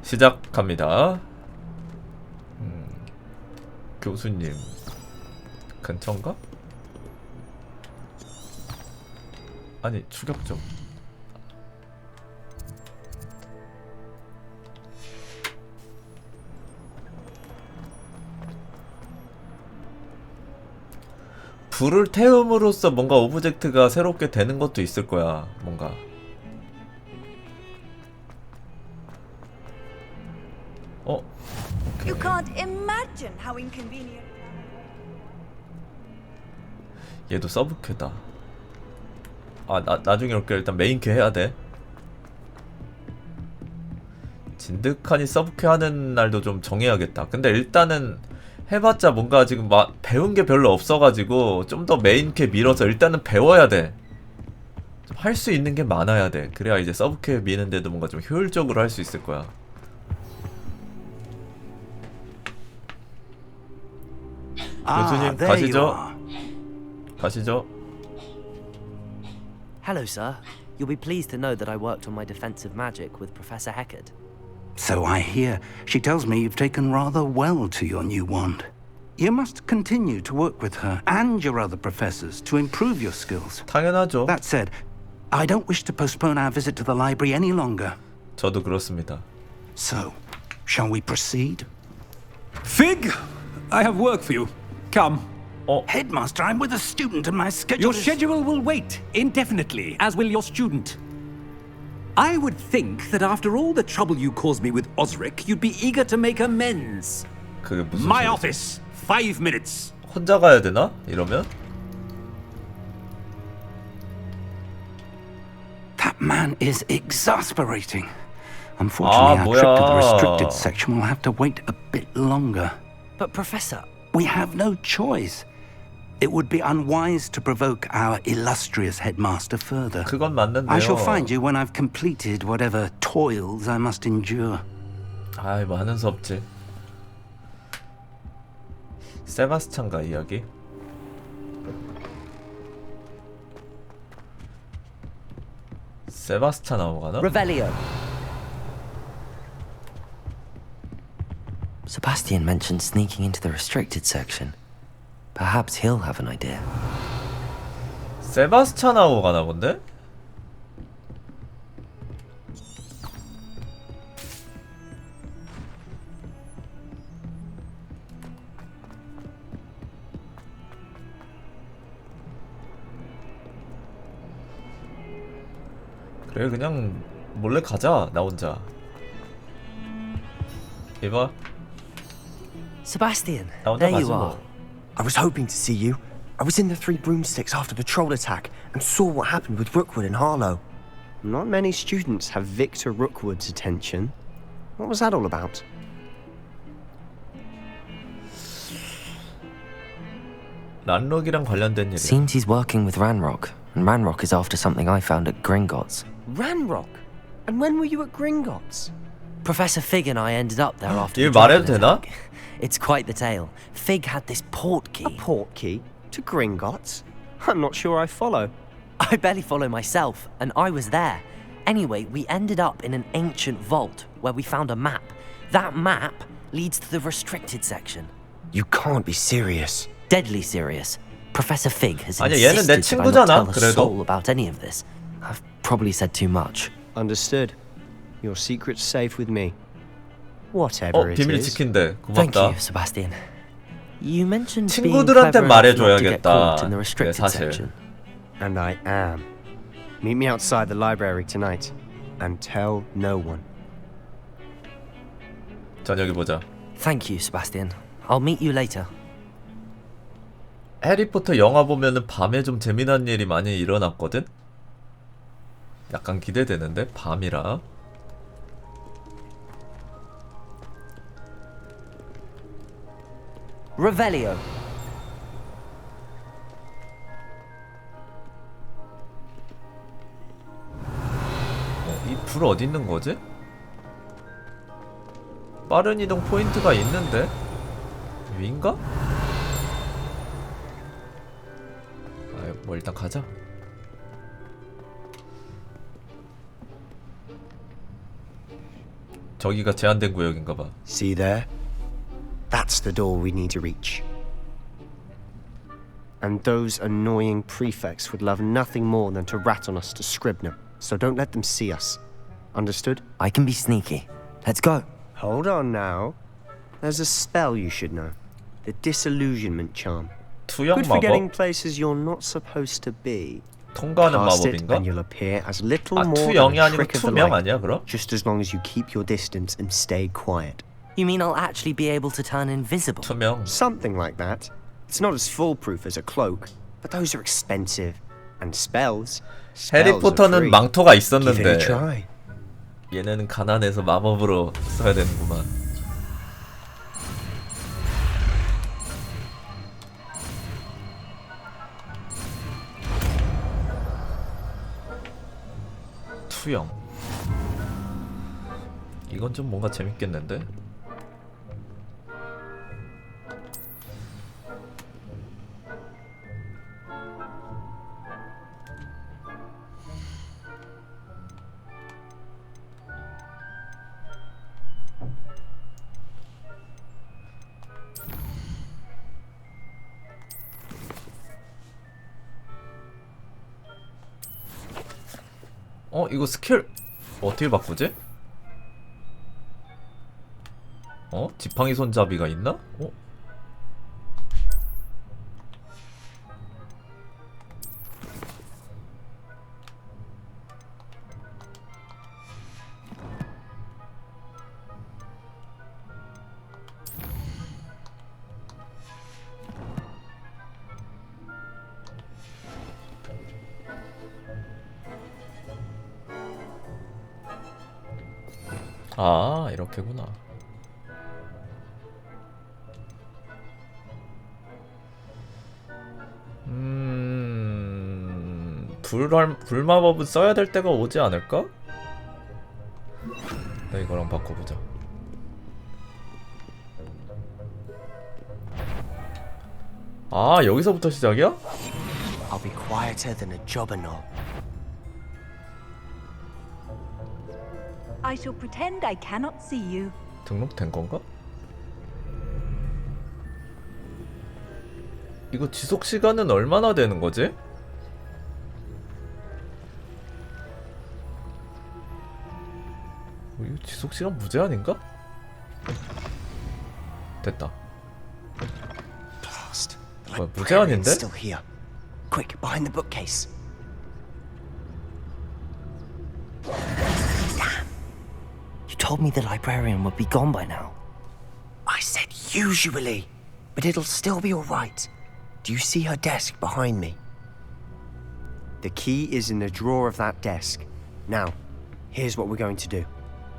시작합니다. 교수님 근처인가? 아니 추격 좀. 불을 태움으로써 뭔가 오브젝트가 새롭게 되는 것도 있을 거야. 뭔가. You can't imagine how inconvenient. 얘도 서브퀘다. 나중에 이렇게 일단 메인퀘 해야 돼. 진득하니 서브퀘 하는 날도 좀 정해야겠다. 근데 일단은 해봤자 뭔가 지금 막 배운 게 별로 없어가지고 좀 더 메인캐 밀어서 일단은 배워야 돼. 좀 할 수 있는 게 많아야 돼. 그래야 이제 서브캐 미는데도 뭔가 좀 효율적으로 할 수 있을 거야. 교수님 가시죠. 가시죠. Hello, sir. You'll be pleased to know that I worked on my defensive magic with Professor Heckard. So I hear. She tells me you've taken rather well to your new wand. You must continue to work with her and your other professors to improve your skills. 당연하죠. That said, I don't wish to postpone our visit to the library any longer. 저도 그렇습니다. So, shall we proceed? Fig, I have work for you. Come. Headmaster, I'm with a student and my schedule Your schedule will wait indefinitely, as will your student. I would think that after all the trouble you caused me with Osric, you'd be eager to make amends. 그게 무슨 My 소리야? office, 5 minutes. 혼자 가야 되나? 이러면? That man is exasperating. Unfortunately, our trip to the restricted section will have to wait a bit longer. But, Professor... We have no choice. It would be unwise to provoke our illustrious headmaster further. 그건 맞는데요. I shall find you when I've completed whatever toils I must endure. 아이, 뭐 하는 수 없지. 세바스찬과 이야기. 세바스찬 하고 가나? Revelio. Sebastian mentioned sneaking into the restricted section. Perhaps he'll have an idea. 세바스찬 하고 가나 본데? 그래, 그냥 몰래 가자. 나 혼자. 이봐. Sebastian, 나 혼자 there 가지 you are. 뭐. I was hoping to see you. I was in the Three Broomsticks after patrol attack and saw what happened with Rookwood and Harlow. Not many students have Victor Rookwood's attention. What was that all about? 란록이랑 관련된 일이야. Seems he's working with Ranrock, and Ranrock is after something I found at Gringotts. Ranrock? And when were you at Gringotts? Professor Fig and I ended up there after 이거 the 말해도 dragon 되나? attack. It's quite the tale. Fig had this port key. A port key? To Gringotts? I'm not sure I follow. I barely follow myself, and I was there. Anyway, we ended up in an ancient vault where we found a map. That map leads to the restricted section. You can't be serious. Deadly serious. Professor Fig has 아니야, 얘는 내 insisted that I 친구잖아, not tell a 그래도. soul about any of this. I've probably said too much. Understood. Your secret's safe with me. Whatever it 비밀 is. 지킨대. Thank 고맙다. you, Sebastian. You mentioned being clever 친구들한테 enough not to get 말해줘야겠다. caught in the 네, restricted 사실. section. And I am. Meet me outside the library tonight. And tell no one. 저녁에 보자. Thank you, Sebastian. I'll meet you later. 해리포터 영화 보면은 밤에 좀 재미난 일이 많이 일어났거든? 약간 기대되는데? 밤이라. Revelio. 이 불 어디 있는 거지? 빠른 이동 포인트가 있는데? 위인가? 뭐 일단 가자. 저기가 제한된 구역인가봐. See there? That's the door we need to reach. And those annoying prefects would love nothing more than to rat on us to Scribner, so don't let them see us. Understood? I can be sneaky. Let's go. Hold on now. There's a spell you should know. The Disillusionment Charm. 투영 Good for getting 마법? places you're not supposed to be. 통과하는 Cast it 마법인가? and you'll appear as little 아, more than 투영이 a 아니고 trick of the 투명 light. 아니야 그럼? Just as long as you keep your distance and stay quiet. You mean I'll actually be able to turn invisible? 투명. Something like that. It's not as foolproof as a cloak, but those are expensive. And spells are 해리포터는 free. 망토가 Give it a 있었는데 try. 얘네는 가난해서 마법으로 써야 되는구만. 투영. 이건 좀 뭔가 재밌겠는데? 이거 스킬 어떻게 바꾸지? 지팡이 손잡이가 있나? 아, 이렇게구나. 불마법은 써야 될 때가 오지 않을까? 나 이거랑 바꿔보자. 아, 여기서부터 시작이야? I'll be quieter than a jobberknoll. I shall pretend I cannot see you. 등록된 건가? 이거 지속 시간은 얼마나 되는 거지? 이거 지속 시간 무제한인가? 됐다. Blast. The 뭐야, librarian's 무제한인데? still here. Quick, behind the bookcase. You told me the librarian would be gone by now. I said usually, but it'll still be all right. Do you see her desk behind me? The key is in the drawer of that desk. Now, here's what we're going to do.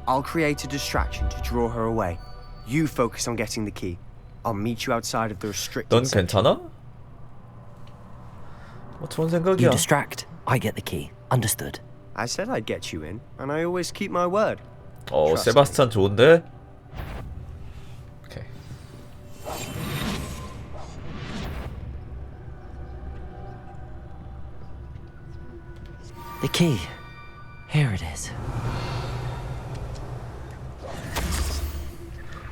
I'll create a distraction to draw her away. You focus on getting the key. I'll meet you outside of the restricted 넌 section. 괜찮아? 좋은 You 생각이야. distract, I get the key. Understood. I said I'd get you in, and I always keep my word. Trust me. 세바스찬 좋은데? 오케이. The key. Here it is.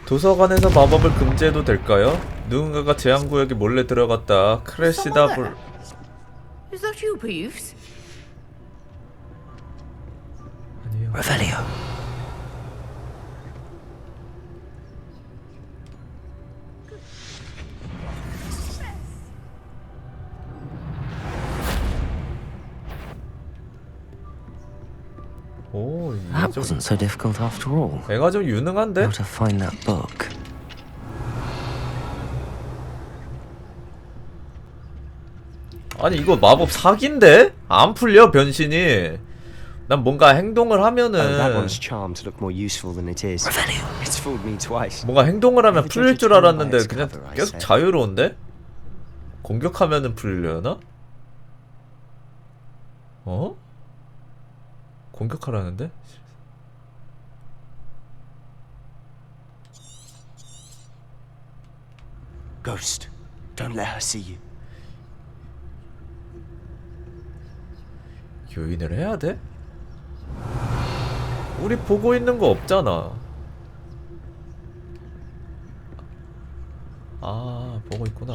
도서관에서 마법을 금지해도 될까요? 누군가가 제한구역에 몰래 들어갔다. 크래시다 불... Is that you, Peeves? 아니요. Revelio. 오, 이게 That 좀... wasn't so difficult after all. 애가 좀 유능한데? How to find that book. 아니 이거 마법 사기인데? 안 풀려 변신이. 난 뭔가 행동을 Oh, that 하면은 one's charmed to look more useful than it is. It's fooled me twice. 뭔가 행동을 하면 Never 풀릴 judge 줄 a charm by 알았는데 its 그냥 cover, I 계속 say. 자유로운데? 공격하면은 풀려나? 공격하라는데? Ghost, don't let her see you. 요인을 해야 돼? 우리 보고 있는 거 없잖아. 아, 보고 있구나.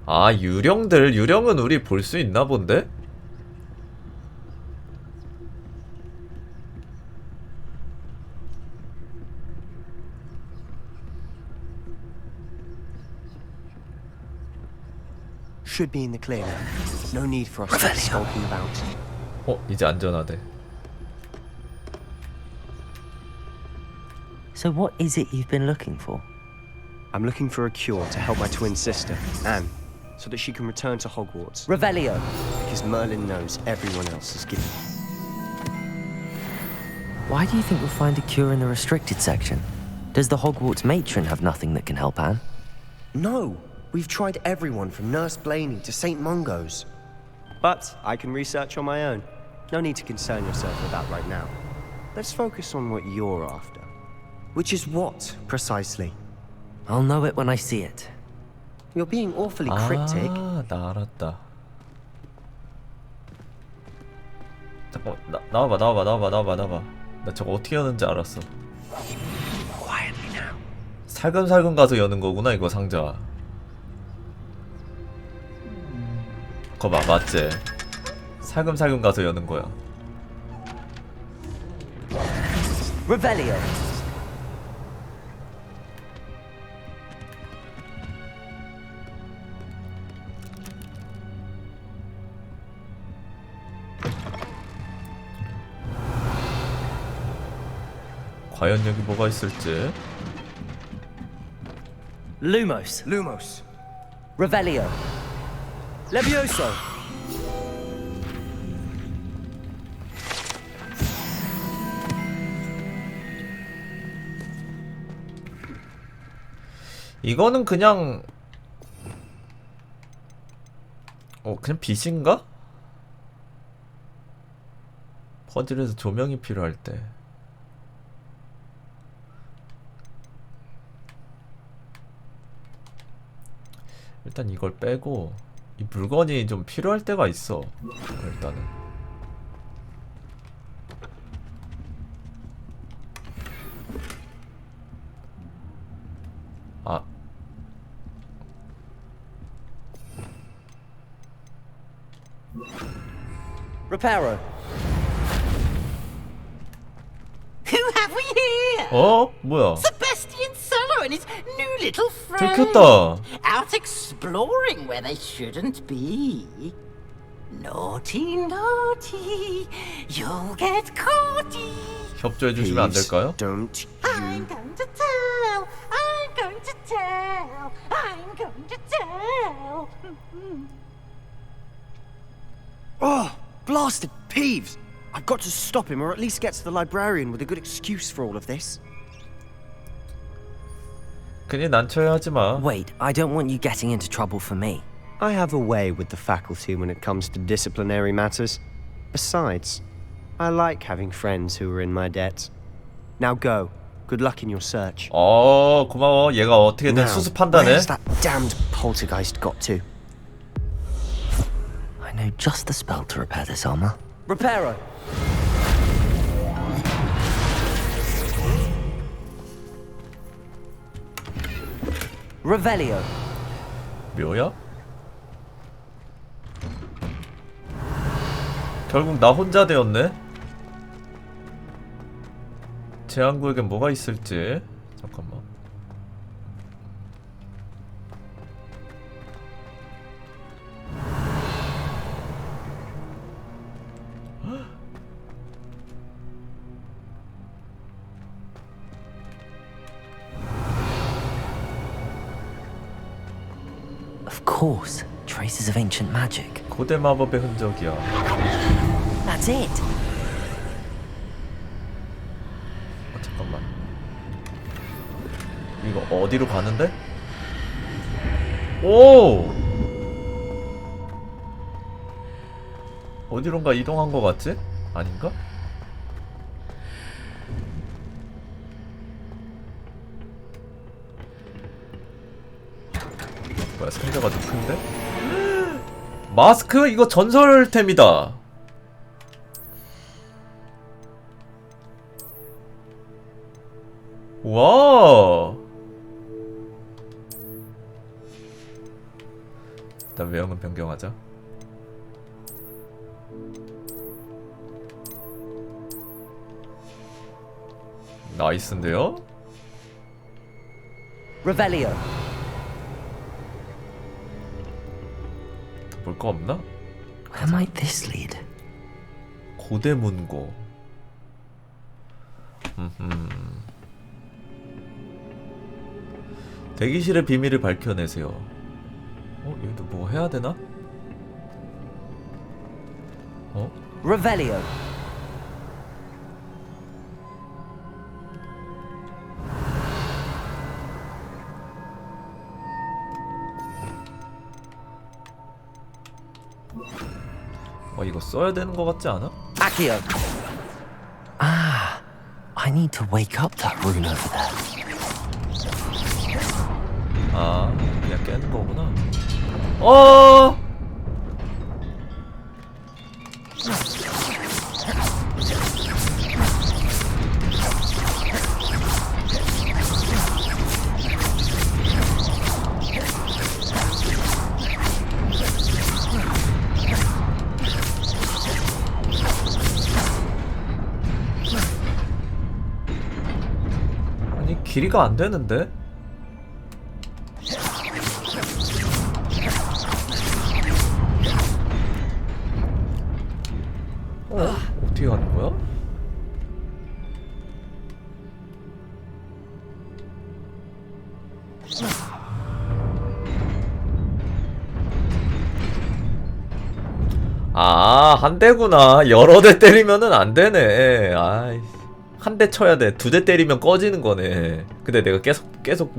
아, 유령은 우리 볼 수 있나 본데? Should be in the clear now. No need for us to be skulking about. 이제 안전하대. So what is it you've been looking for? I'm looking for a cure to help my twin sister, Anne, so that she can return to Hogwarts. Revelio. Because Merlin knows everyone else is given. Why do you think we'll find a cure in the restricted section? Does the Hogwarts matron have nothing that can help Anne? No, we've tried everyone from Nurse Blaney to St. Mungo's. But I can research on my own. No need to concern yourself with that right now. Let's focus on what you're after. Which is what, precisely? I'll know it when I see it. You're being awfully cryptic. 아, 나 알았다. 잠깐만, 나와봐. 나 저거 어떻게 여는지 알았어. Quietly now. 살금살금 가서 여는 거구나, 이거 상자. 거봐, 맞지? 살금살금 가서 여는 거야. Revelio. 과연 여기 뭐가 있을지. Lumos. Lumos. Revelio. Levioso. 이거는 그냥 그냥 빛인가? 퍼즐에서 조명이 필요할 때. 일단 이걸 빼고 이 물건이 좀 필요할 때가 있어. 일단은 Reparo. Who have we here? 뭐야? Sebastian Solo and his new little friend. 들켰다. Out exploring where they shouldn't be. Naughty, naughty. You'll get caughty. 협조해 주시면 안 될까요? Don't I'm you... going to tell. I'm going to tell. I'm going to tell. Oh, blasted Peeves! I've got to stop him, or at least get to the librarian with a good excuse for all of this. 괜히 난처해 하지 마. Wait, I don't want you getting into trouble for me. I have a way with the faculty when it comes to disciplinary matters. Besides, I like having friends who are in my debt. Now go. Good luck in your search. 고마워. 얘가 어떻게든 Now, 수습한다네. where's that damned poltergeist got to? I know just the spell to repair this armor. Reparo. Revelio. 묘야? 결국 나 혼자 되었네. 제안구에겐 뭐가 있을지. 잠깐만. Of course, traces of ancient magic. 고대 마법의 흔적이야. That's it. 잠깐만. 이거 어디로 가는데? 오! 어디론가 이동한 거 같지? 아닌가? 뭐야, 상자가 좀 큰데? 마스크? 이거 전설템이다. 와. 일단 외형은 변경하자. 나이스인데요? Revelio. 볼 거 없나? Where might this lead? 고대문고. 대기실의 비밀을 밝혀내세요. 여기도 뭐 해야 되나? Revelio. 이거 써야 되는 거 같지 않아? Accio. Ah, I need to wake up that rune over there. 아, 그냥 깨는 거구나. 어! 아니, 길이가 안 되는데? 어떻게 가는 거야? 아, 한 대구나. 여러 대 때리면은 안 되네. 아이, 한 대 쳐야 돼. 두 대 때리면 꺼지는 거네. 근데 내가 계속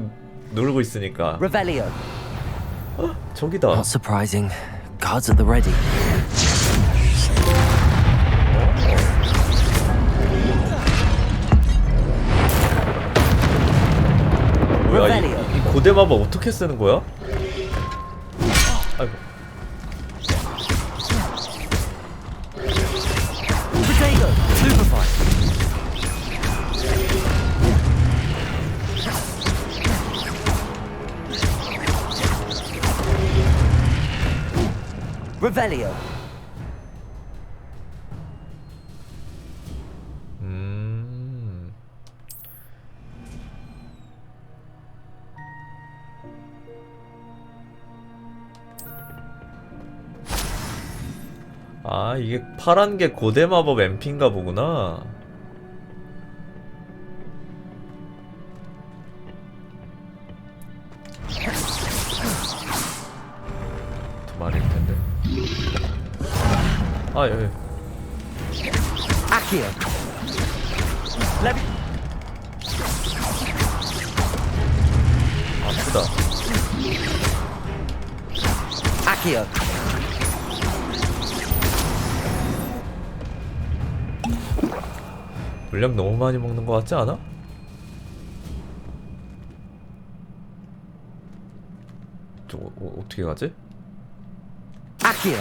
누르고 있으니까. Revelio. 저기다. Not surprising. Guards at the ready. 뭐야, 이 고대 마법 어떻게 쓰는 거야? 아이고. Potato. Stupefy. Revelio. 아, 이게 파란 게 고대 마법 MP인가 보구나. 두 마리일 텐데. 아, 여기. Accio. Levi. 아프다. Accio. 물량 너무 많이 먹는 거 같지 않아? 저거 어떻게 가지? Accio.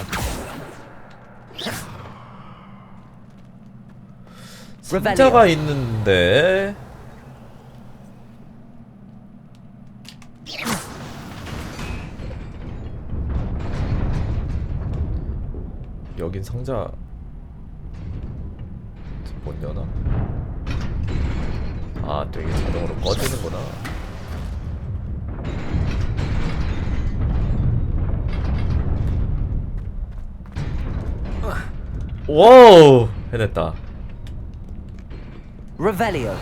상자가 있는데 여긴 상자 못 여나? 아, 또 이게 자동으로 꺼지는구나. 와우! 해냈다. Revelio.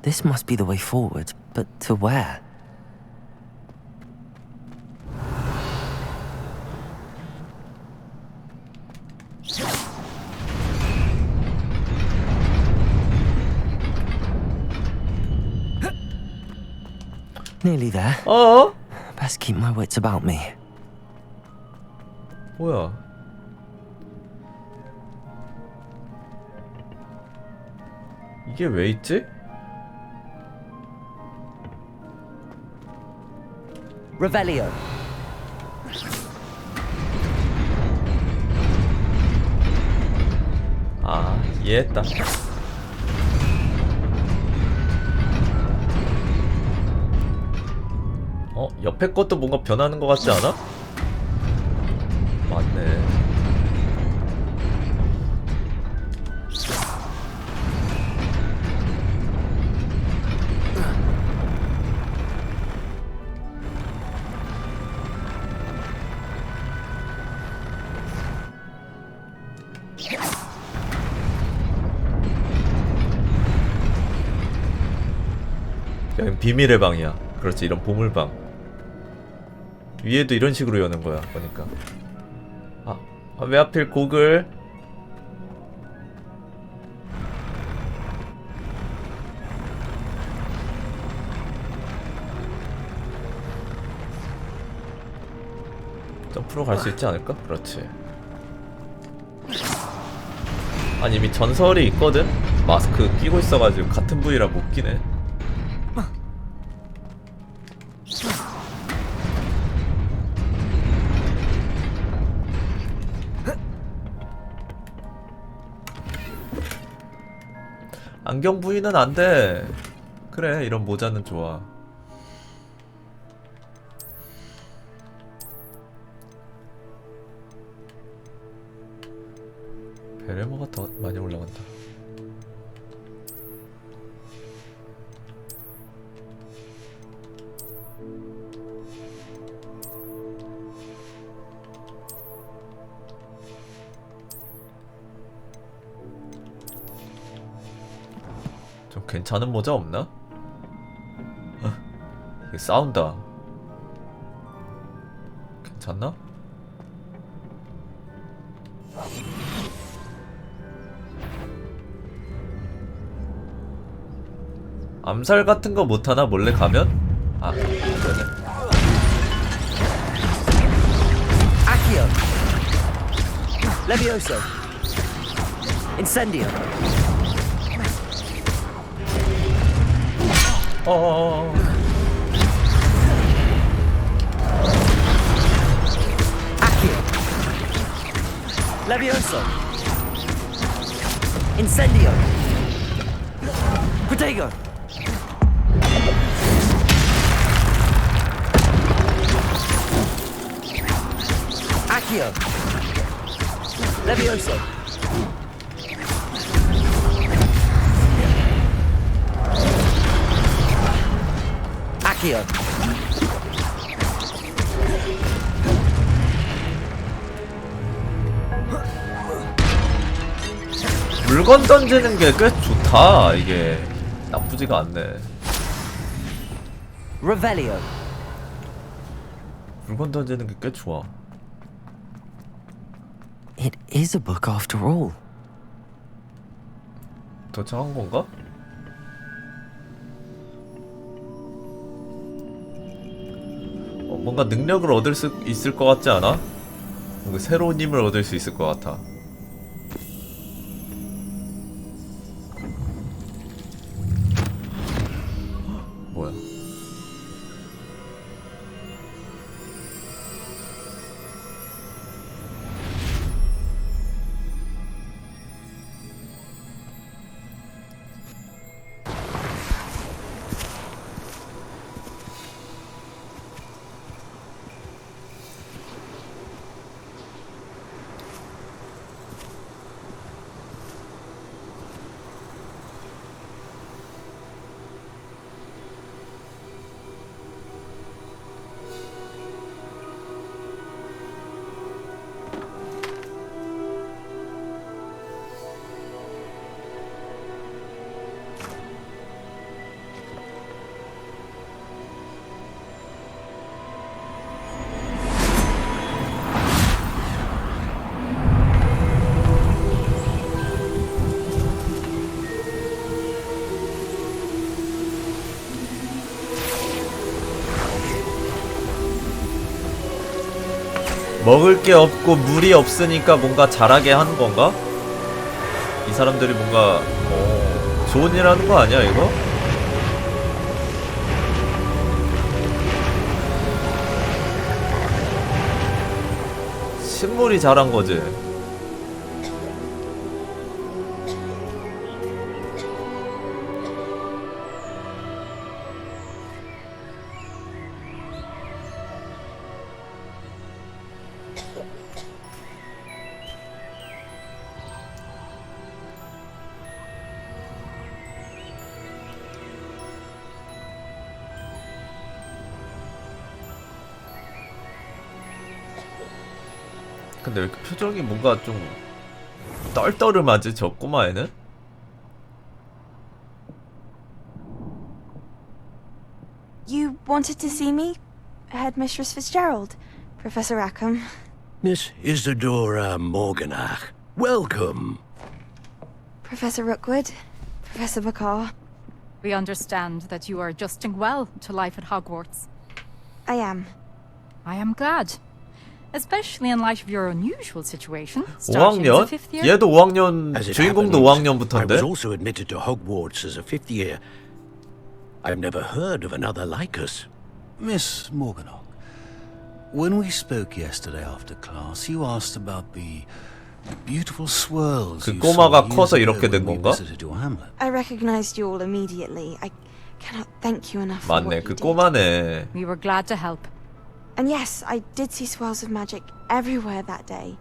This must be the way forward, but to where? Nearly there. 어? Best keep my wits about me. 뭐야? 이게 왜 있지? Revelio. 아, 이해했다. 옆에 것도 뭔가 변하는 것 같지 않아? 맞네. 여긴 비밀의 방이야. 그렇지, 이런 보물방. 위에도 이런 식으로 여는 거야, 보니까. 왜 하필 고글? 점프로 갈 수 있지 않을까? 그렇지. 아니, 이미 전설이 있거든? 마스크 끼고 있어가지고 같은 부위라 못 끼네. 안경 부위는 안 돼. 그래, 이런 모자는 좋아. 베레모가 더 많이 올라간다. 좀 괜찮은 모자 없나? 이게 싸운다. 괜찮나? 암살 같은 거 못하나? 몰래 가면? 그러네. Accio. Levioso. Incendio. Accio. Levioso. Incendio. Protego. Accio. Levioso. Accio. 물건 던지는 게 꽤 좋다. 이게 나쁘지가 않네. Revelio. 물건 던지는 게 꽤 좋아. It is a book after all. 도착한 건가? 뭔가 능력을 얻을 수 있을 것 같지 않아? 뭔가 새로운 힘을 얻을 수 있을 것 같아. 뭐야? 먹을 게 없고 물이 없으니까 뭔가 잘하게 하는 건가? 이 사람들이 뭔가 좋은 일 하는 거 아니야 이거? 식물이 잘한 거지. 근데 왜 이렇게 표정이 뭔가 좀 떨떠름하지 저 꼬마애는? You wanted to see me? Headmistress Fitzgerald, Professor Rackham. Miss Isadora Morganach, welcome. Professor Rookwood, Professor Bakar. We understand that you are adjusting well to life at Hogwarts. I am. I am glad. Especially in light of your unusual situation. Starting as a 5학년? fifth year. 얘도 5학년, As it 주인공도 happens, I 5학년부터인데? was also admitted to Hogwarts as a fifth year. I've never heard of another like us. Miss Morganock, when we spoke yesterday after class, you asked about the beautiful swirls 그 you 꼬마가 saw years 커서 ago 이렇게 된 when we 건가? visited your hamlet. I recognized you all immediately. I cannot thank you enough for 맞네, what 그 you did. 꼬마네. We were glad to help. And yes, I did see swirls of magic everywhere that day.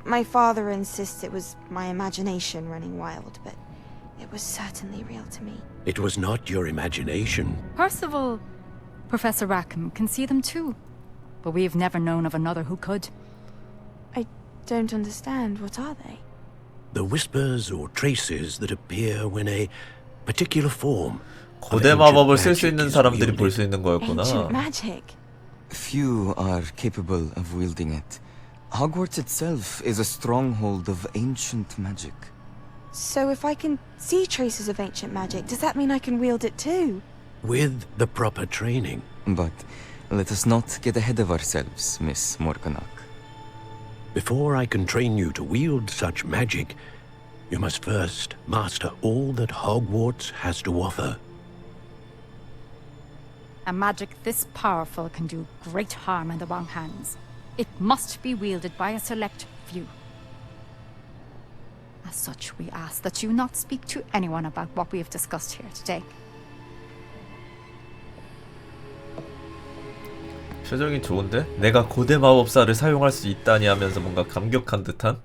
My father insists it was my imagination running wild, but it was certainly real to me. It was not your imagination. Percival, Professor Rackham can see them too. But we've never known of another who could. I don't understand. What are they? The whispers or traces that appear when a particular form of 고대 ancient 마법을 쓸 수 magic 있는 is 사람들이 wielded. 볼 수 있는 거였구나. Ancient magic. Few are capable of wielding it. Hogwarts itself is a stronghold of ancient magic. So if I can see traces of ancient magic, does that mean I can wield it too? With the proper training. But let us not get ahead of ourselves, Miss Morganock. Before I can train you to wield such magic, you must first master all that Hogwarts has to offer. A magic this powerful can do great harm in the wrong hands. It must be wielded by a select few. As such, we ask that you not speak to anyone about what we have discussed here today. 표정이 좋은데? 내가 고대 마법사를 사용할 수 있다니 하면서 뭔가 감격한 듯한?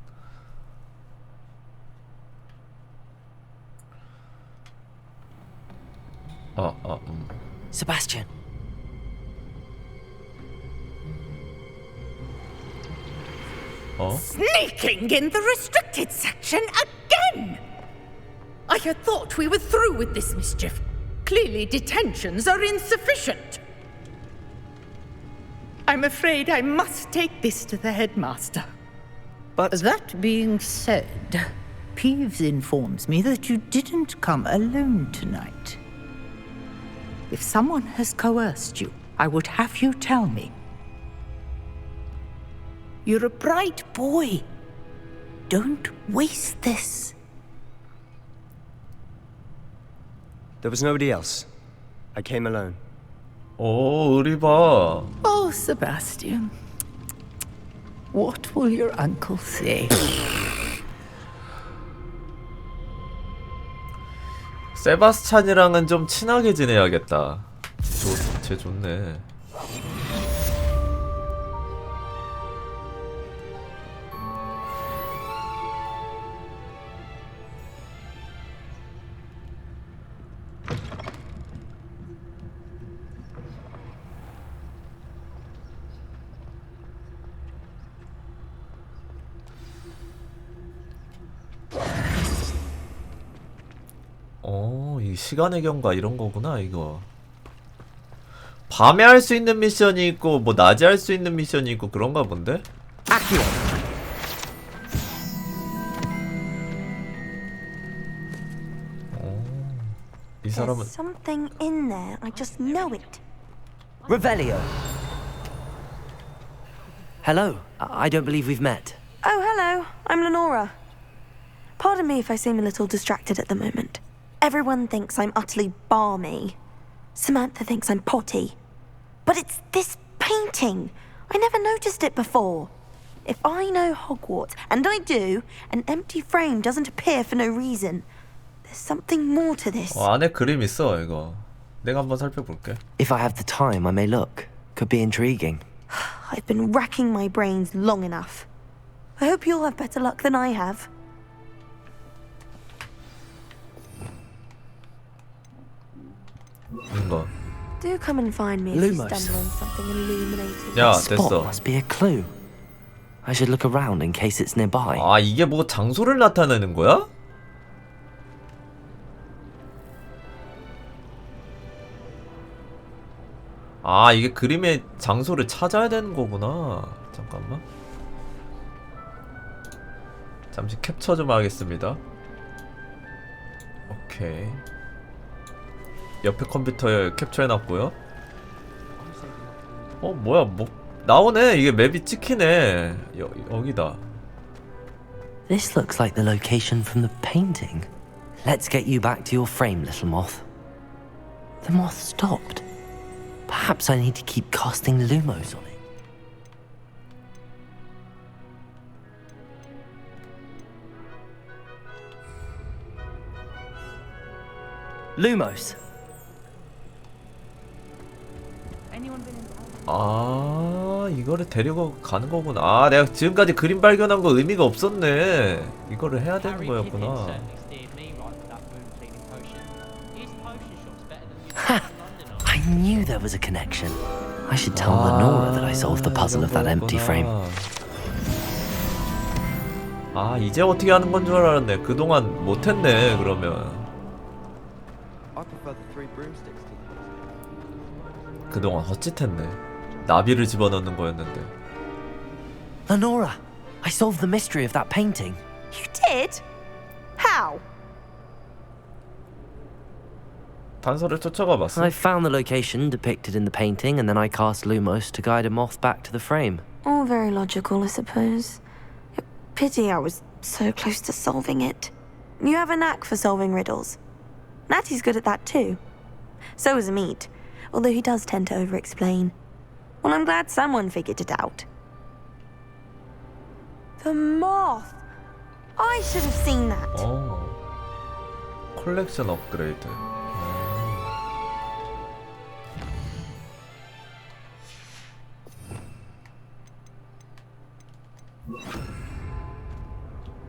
Sebastian. Sneaking in the restricted section again! I had thought we were through with this mischief. Clearly detentions are insufficient. I'm afraid I must take this to the headmaster. But That being said, Peeves informs me that you didn't come alone tonight. If someone has coerced you, I would have you tell me. You're a bright boy. Don't waste this. there was nobody else. I came alone. 오, 의리 봐. Oh, Sebastian. What will your uncle say? 세바스찬이랑은 좀 친하게 지내야겠다. 쟤 좋네. 이 시간의 경과 이런 거구나, 이거. 밤에 할 수 있는 미션이 있고, 뭐, 낮에 할 수 있는 미션이 있고, 그런가 본데? 이 사람은 There's something in there. I just know it. Revelio. Hello. I don't believe we've met. Oh, hello. I'm Lenora. Pardon me if I seem a little distracted at the moment. Everyone thinks I'm utterly balmy. Samantha thinks I'm potty. But it's this painting. I never noticed it before. If I know Hogwarts, and I do, an empty frame doesn't appear for no reason. There's something more to this. 안에 그림 있어, 이거. 내가 한번 살펴볼게. If I have the time, I may look. Could be intriguing. I've been racking my brains long enough. I hope you'll have better luck than I have. 이거. Do come and find me if you Lumos. stumble on something illuminating. 야, Spot 됐어. must be a clue. I should look around in case it's nearby. 아, 이게 뭐 장소를 나타내는 거야? 아, 이게 그림의 장소를 찾아야 되는 거구나. 잠깐만. 잠시 캡처 좀 하겠습니다. 오케이. 옆에 컴퓨터에 캡처해놨고요. 뭐야, 뭐 나오네. 이게 맵이 찍히네. 여기다. This looks like the location from the painting. Let's get you back to your frame, little moth. The moth stopped. Perhaps I need to keep casting lumos on it. Lumos. 아, 이거를 데리고 가는 거구나. 아, 내가 지금까지 그림 발견한 거 의미가 없었네. 이거를 해야 되는 거였구나. I knew there was a connection. I should tell Lenora that I solved the puzzle of that empty frame. 아, 이제 어떻게 하는 건 줄 알았네. 그동안 못했네, 그러면. 그동안 헛짓했네. 나비를 집어넣는 거였는데. Lenora, I solved the mystery of that painting. You did? How? 단서를 쫓아가 봤어. I found the location depicted in the painting, and then I cast Lumos to guide a moth back to the frame. All very logical, I suppose. Pity I was so close to solving it. You have a knack for solving riddles. Natty's good at that too. So is Meat, although he does tend to over-explain. Well, I'm glad someone figured it out. The moth! I should have seen that. 컬렉션 업그레이드.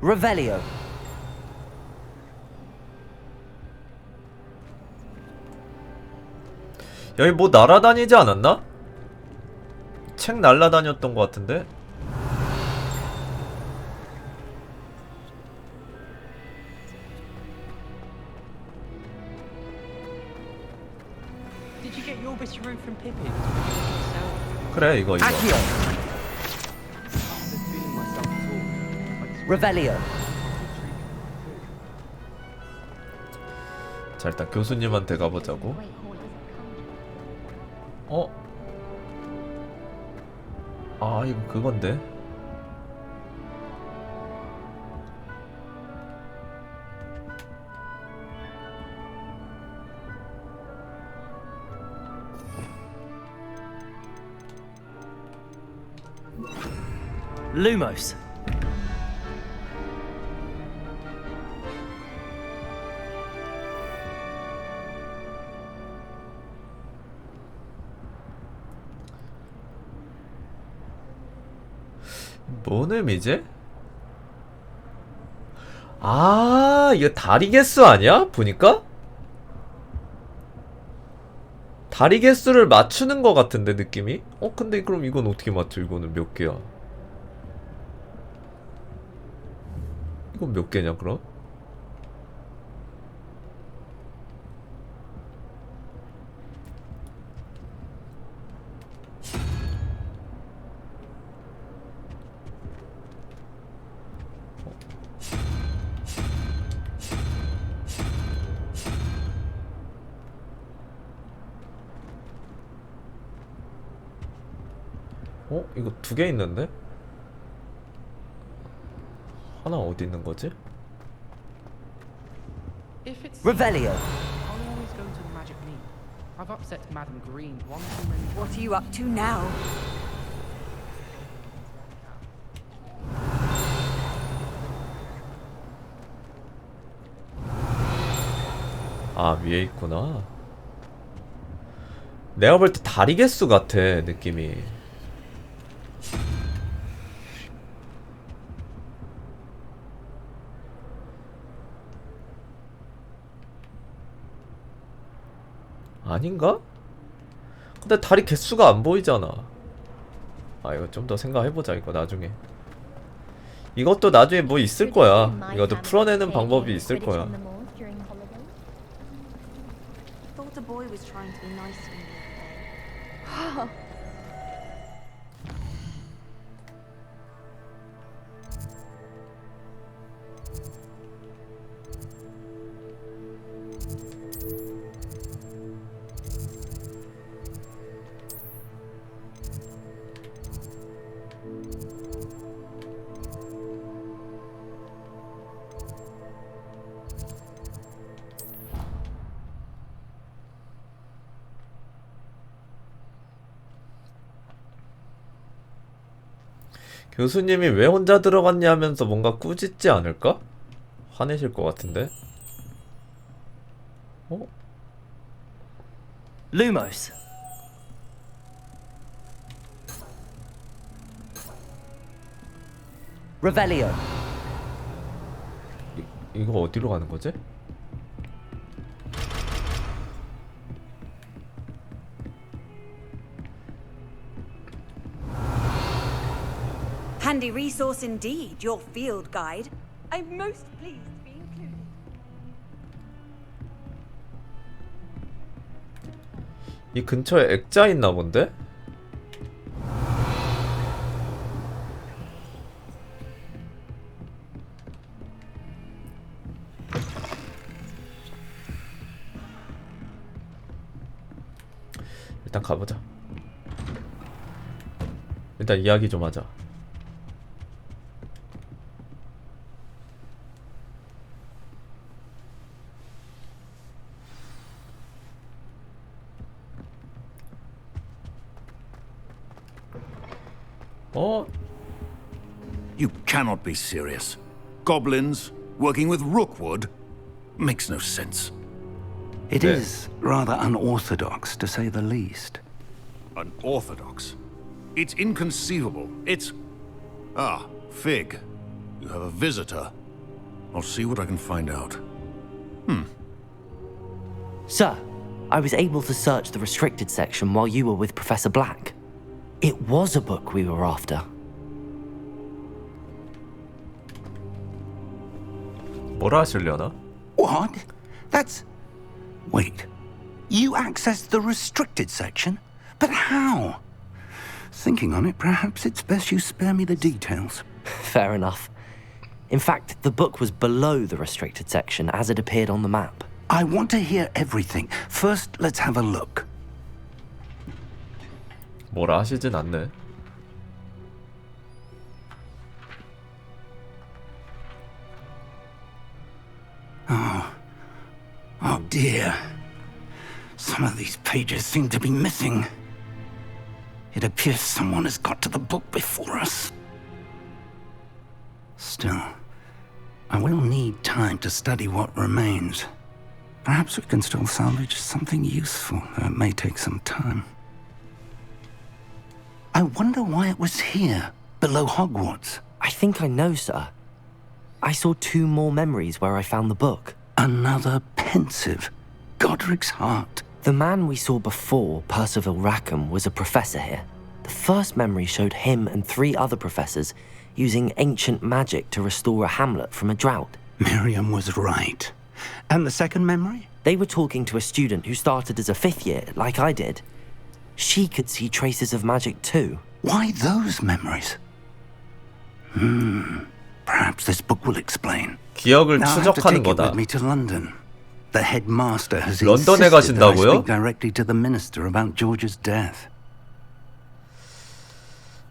Revelio. 여기 뭐 날아다니지 않았나? 책 날아다녔던 것 같은데? Did you get your bit of root from Pippin? 그래, 이거. Revelio. 자, 일단 교수님한테 가보자고. 아, 이거 그건데. Lumos. 뭔 의미지? 아, 이거 다리 개수 아니야? 보니까? 다리 개수를 맞추는 것 같은데, 느낌이? 근데 그럼 이건 어떻게 맞춰? 이거는 몇 개야? 이건 몇 개냐, 그럼? 이거 두 개 있는데? 하나 어디 있는 거지? Revelio. I'll always go to the magic meat. I've upset Madam Green one too many times. What are you up to now? 아, 위에 있구나. 내가 볼 때 다리 개수 같아, 느낌이. 아닌가? 근데 다리 개수가 안 보이잖아. 아, 이거 좀 더 생각해보자, 이거 나중에. 이것도 나중에 뭐 있을 거야. 이것도 풀어내는 방법이 있을 거야. Thought the boy was trying to be nice to me the other day. 교수님이 왜 혼자 들어갔냐 하면서 뭔가 꾸짖지 않을까? 화내실 것 같은데? 어? Lumos. Revelio. 이거 어디로 가는 거지? Handy resource indeed, your field guide. I'm most pleased to be included. 이 근처에 액자 있나 본데? 일단 가보자. 일단 이야기 좀 하자. You cannot be serious. Goblins working with Rookwood makes no sense. It is rather unorthodox, to say the least. Unorthodox? It's inconceivable. It's... Ah, Fig. You have a visitor. I'll see what I can find out. Sir, I was able to search the restricted section while you were with Professor Black. It was a book we were after. 뭐라 하시려나? What? That's... Wait. You accessed the restricted section? But how? Thinking on it, perhaps it's best you spare me the details. Fair enough. In fact, the book was below the restricted section as it appeared on the map. I want to hear everything. First, let's have a look. 뭐라 하시진 않네. Oh dear. Some of these pages seem to be missing. It appears someone has got to the book before us. Still, I will need time to study what remains. Perhaps we can still salvage something useful, though it may take some time. I wonder why it was here, below Hogwarts. I think I know, sir. I saw 2 more memories where I found the book. Another pensive. Godric's heart. The man we saw before, Percival Rackham, was a professor here. The first memory showed him and 3 other professors using ancient magic to restore a hamlet from a drought. Miriam was right. And the second memory? They were talking to a student who started as a 5th year, like I did. She could see traces of magic too. Why those memories? Perhaps this book will explain. 기억을 Now I have to 추적하는 take it 거다. with me to London. The headmaster has 런던에 insisted that I 가신다고요? speak directly to the minister about George's death.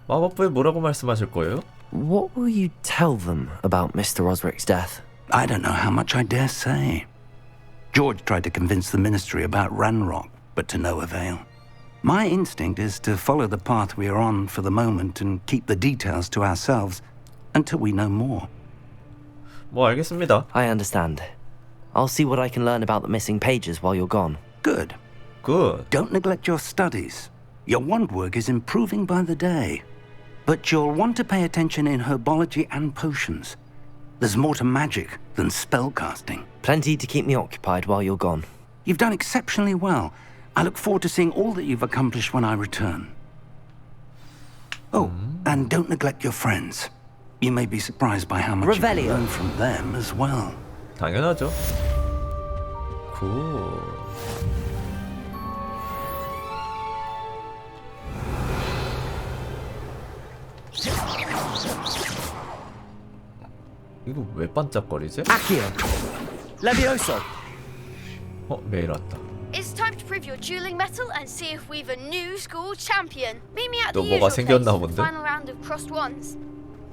마법부에 뭐라고 말씀하실 거예요? What will you tell them about Mr. Osric's death? I don't know how much I dare say. George tried to convince the ministry about Ranrock, but to no avail. My instinct is to follow the path we are on for the moment and keep the details to ourselves until we know more. 뭐 알겠습니다. I understand. I'll see what I can learn about the missing pages while you're gone. Good. Good. Don't neglect your studies. Your wand work is improving by the day. But you'll want to pay attention in herbology and potions. There's more to magic than spellcasting. Plenty to keep me occupied while you're gone. You've done exceptionally well. I look forward to seeing all that you've accomplished when I return. Oh, and don't neglect your friends. You may be surprised by how much you can Revelio. learn from them as well. 당연하죠. 굿. 이거 왜 반짝거리지? Accio. Levioso. 메일 왔다. It's time to prove your dueling mettle and see if we've a new school champion. Meet me at 또 the 뭐가 usual place 생겼나 for the 본데? final round of crossed ones.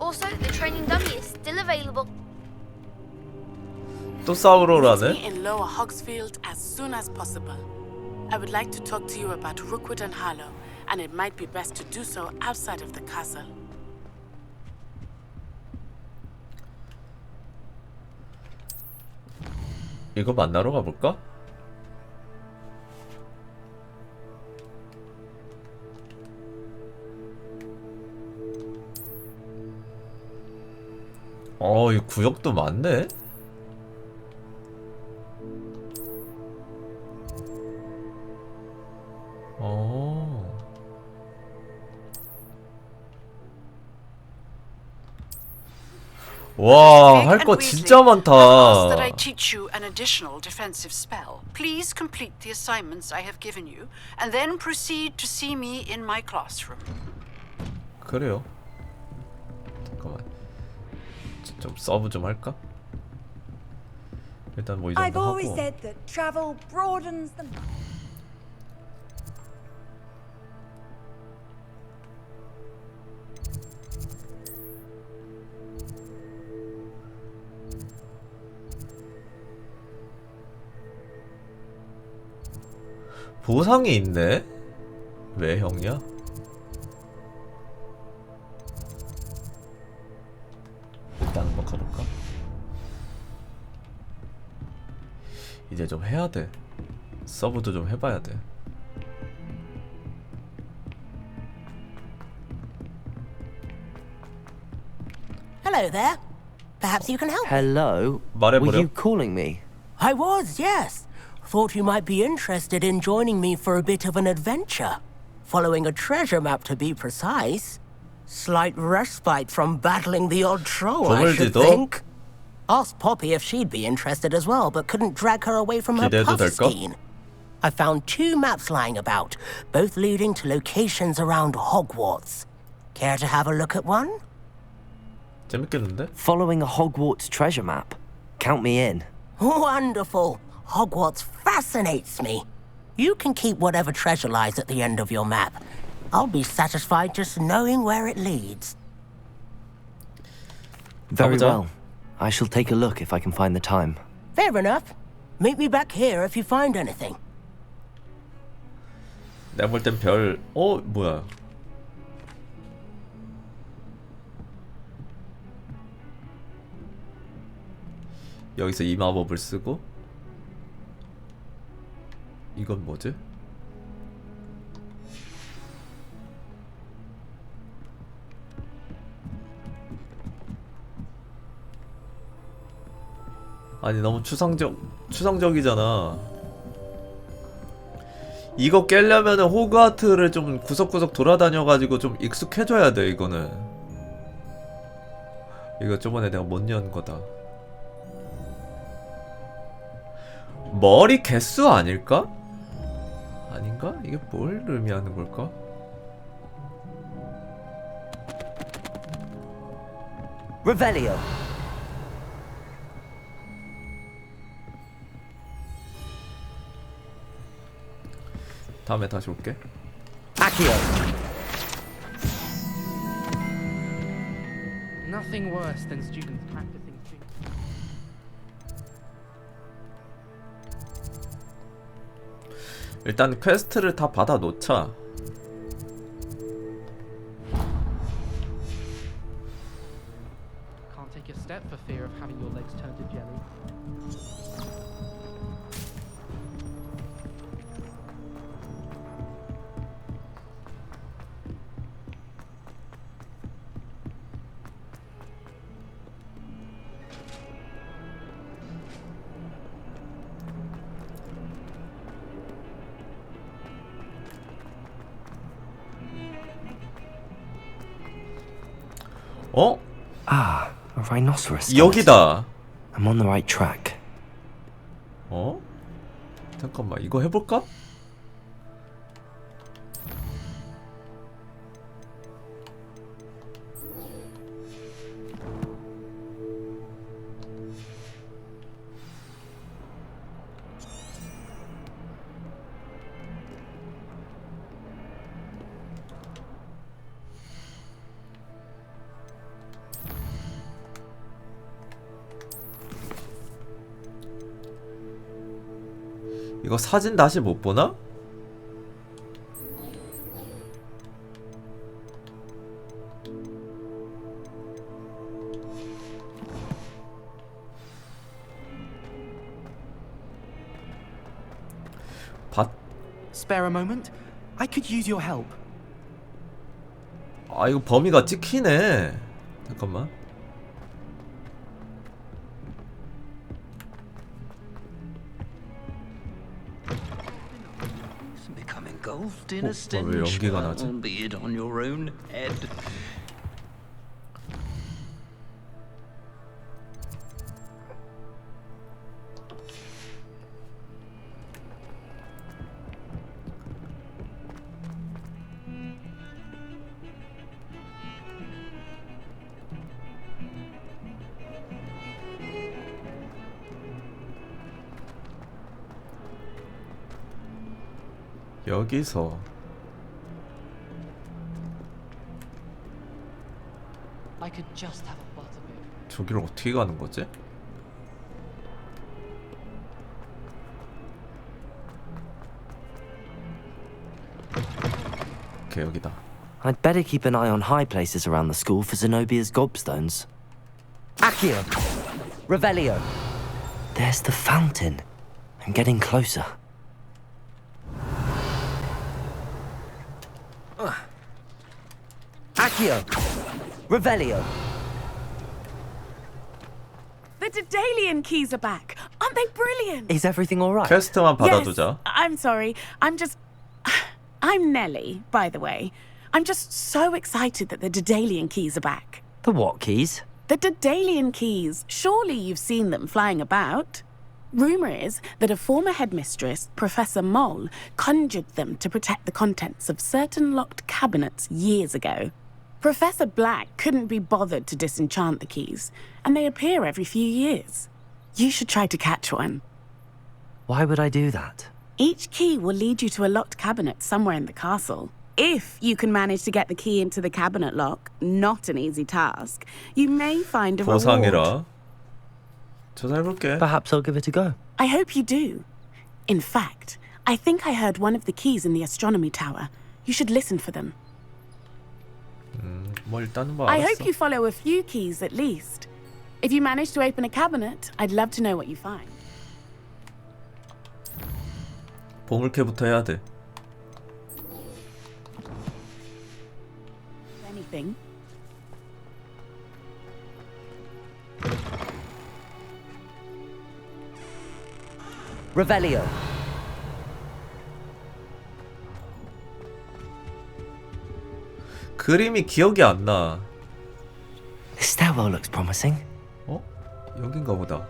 Also, the training dummy is still available. 또 Meet 싸우러라네? me in Lower Hogsfield as soon as possible. I would like to talk to you about Rookwood and Harlow, and it might be best to do so outside of the castle. 이거 만나러 가볼까? 이 구역도 많네? 와, 할 거 진짜 Ask that I 많다. teach you an additional defensive spell. Please complete the assignments I have given you, and then proceed to see me in my classroom. 그래요. 잠깐만. 좀 서브 좀 할까? 일단 뭐 이 I've 정도 always 하고. said that travel broadens the mind. 보상이 있네? 왜 형이야? 일단 한번 가볼까? 이제 좀 해야 돼. 서브도 좀 해봐야 돼. Hello there. Perhaps you can help. Hello? 말해버려. Were you calling me? I was, yes. Thought you might be interested in joining me for a bit of an adventure. Following a treasure map, to be precise. Slight respite from battling the odd troll, I should 조물지도? think. Asked Poppy if she'd be interested as well, but couldn't drag her away from her 기대해도 될까? puffskein. I found 2 maps lying about, both leading to locations around Hogwarts. Care to have a look at one? 재밌겠는데? Following a Hogwarts treasure map. Count me in. Wonderful. Hogwarts fascinates me. You can keep whatever treasure lies at the end of your map. I'll be satisfied just knowing where it leads. Very 가보자. well. I shall take a look if I can find the time. Fair enough. Meet me back here if you find anything. 내가 볼 땐 별... 뭐야. 여기서 이 마법을 쓰고 이건 뭐지? 아니 너무 추상적이잖아. 이거 깨려면은 호그와트를 좀 구석구석 돌아다녀가지고 좀 익숙해져야 돼. 이거는 이거 저번에 내가 못 연 거다. 머리 개수 아닐까? 아닌가? 이게 뭘 의미하는 걸까? Revelio. 다음에 다시 올게. Accio. Nothing worse than students practicing cheating. 일단 퀘스트를 다 받아 놓자. Can't take a step for fear of having your legs turned to jelly. Ah, a rhinoceros. 여기다. I'm on the right track. 어? 잠깐만, 이거 해볼까? 이거 사진 다시 못 보나? Spare a moment? I could use your help. 아, 이거 범위가 찍히네. 잠깐만. Becoming engulfed in a 왜 stench, 연기가 나지? albeit on your own head. 여기서 I could just have a butterbeer. 저기를 어떻게 가는 거지? 오케이, 여기다. I'd better keep an eye on high places around the school for Zenobia's gobstones. Accio! Revelio! There's the fountain. I'm getting closer. Accio! Revelio! The Daedalian keys are back. Aren't they brilliant? Is everything alright? 퀘스트만 받아두자. Yes, I'm sorry. I'm Nellie, by the way. I'm just so excited that the Daedalian keys are back. The what keys? The Daedalian keys. Surely you've seen them flying about. Rumour is that a former headmistress, Professor Moll, conjured them to protect the contents of certain locked cabinets years ago. Professor Black couldn't be bothered to disenchant the keys, and they appear every few years. You should try to catch one. Why would I do that? Each key will lead you to a locked cabinet somewhere in the castle. If you can manage to get the key into the cabinet lock, not an easy task, you may find a reward. 보상이라. 조사해볼게. Perhaps I'll give it a go. I hope you do. In fact, I think I heard one of the keys in the astronomy tower. You should listen for them. 뭐 일단은 뭐 I 알았어. hope you follow a few keys at least. If you manage to open a cabinet, I'd love to know what you find. 보물캐부터 해야 돼. Anything? Revelio! 그림이 기억이 안 나. This stairwell looks promising. 어? 여긴가 보다.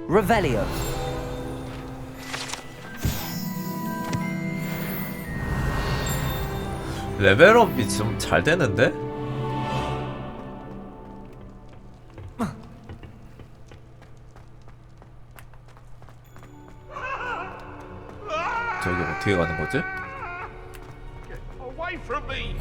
Revelio! 레벨업이 좀 잘 되는데? 저기 어떻게 가는 거지? Away from me!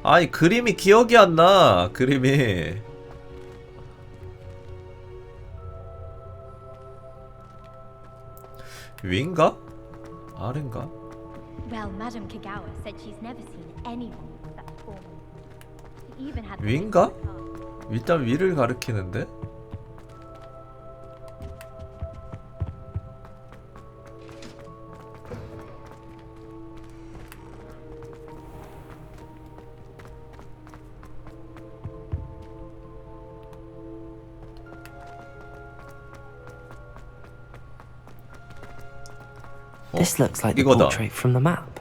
아니 그림이 기억이 안 나. 그림이 위인가? 아래인가? Well, Madame Kagawa said she's never seen anyone with that form. She even had 위인가? 일단 위를 가리키는데? This looks like the 이거다. portrait from the map.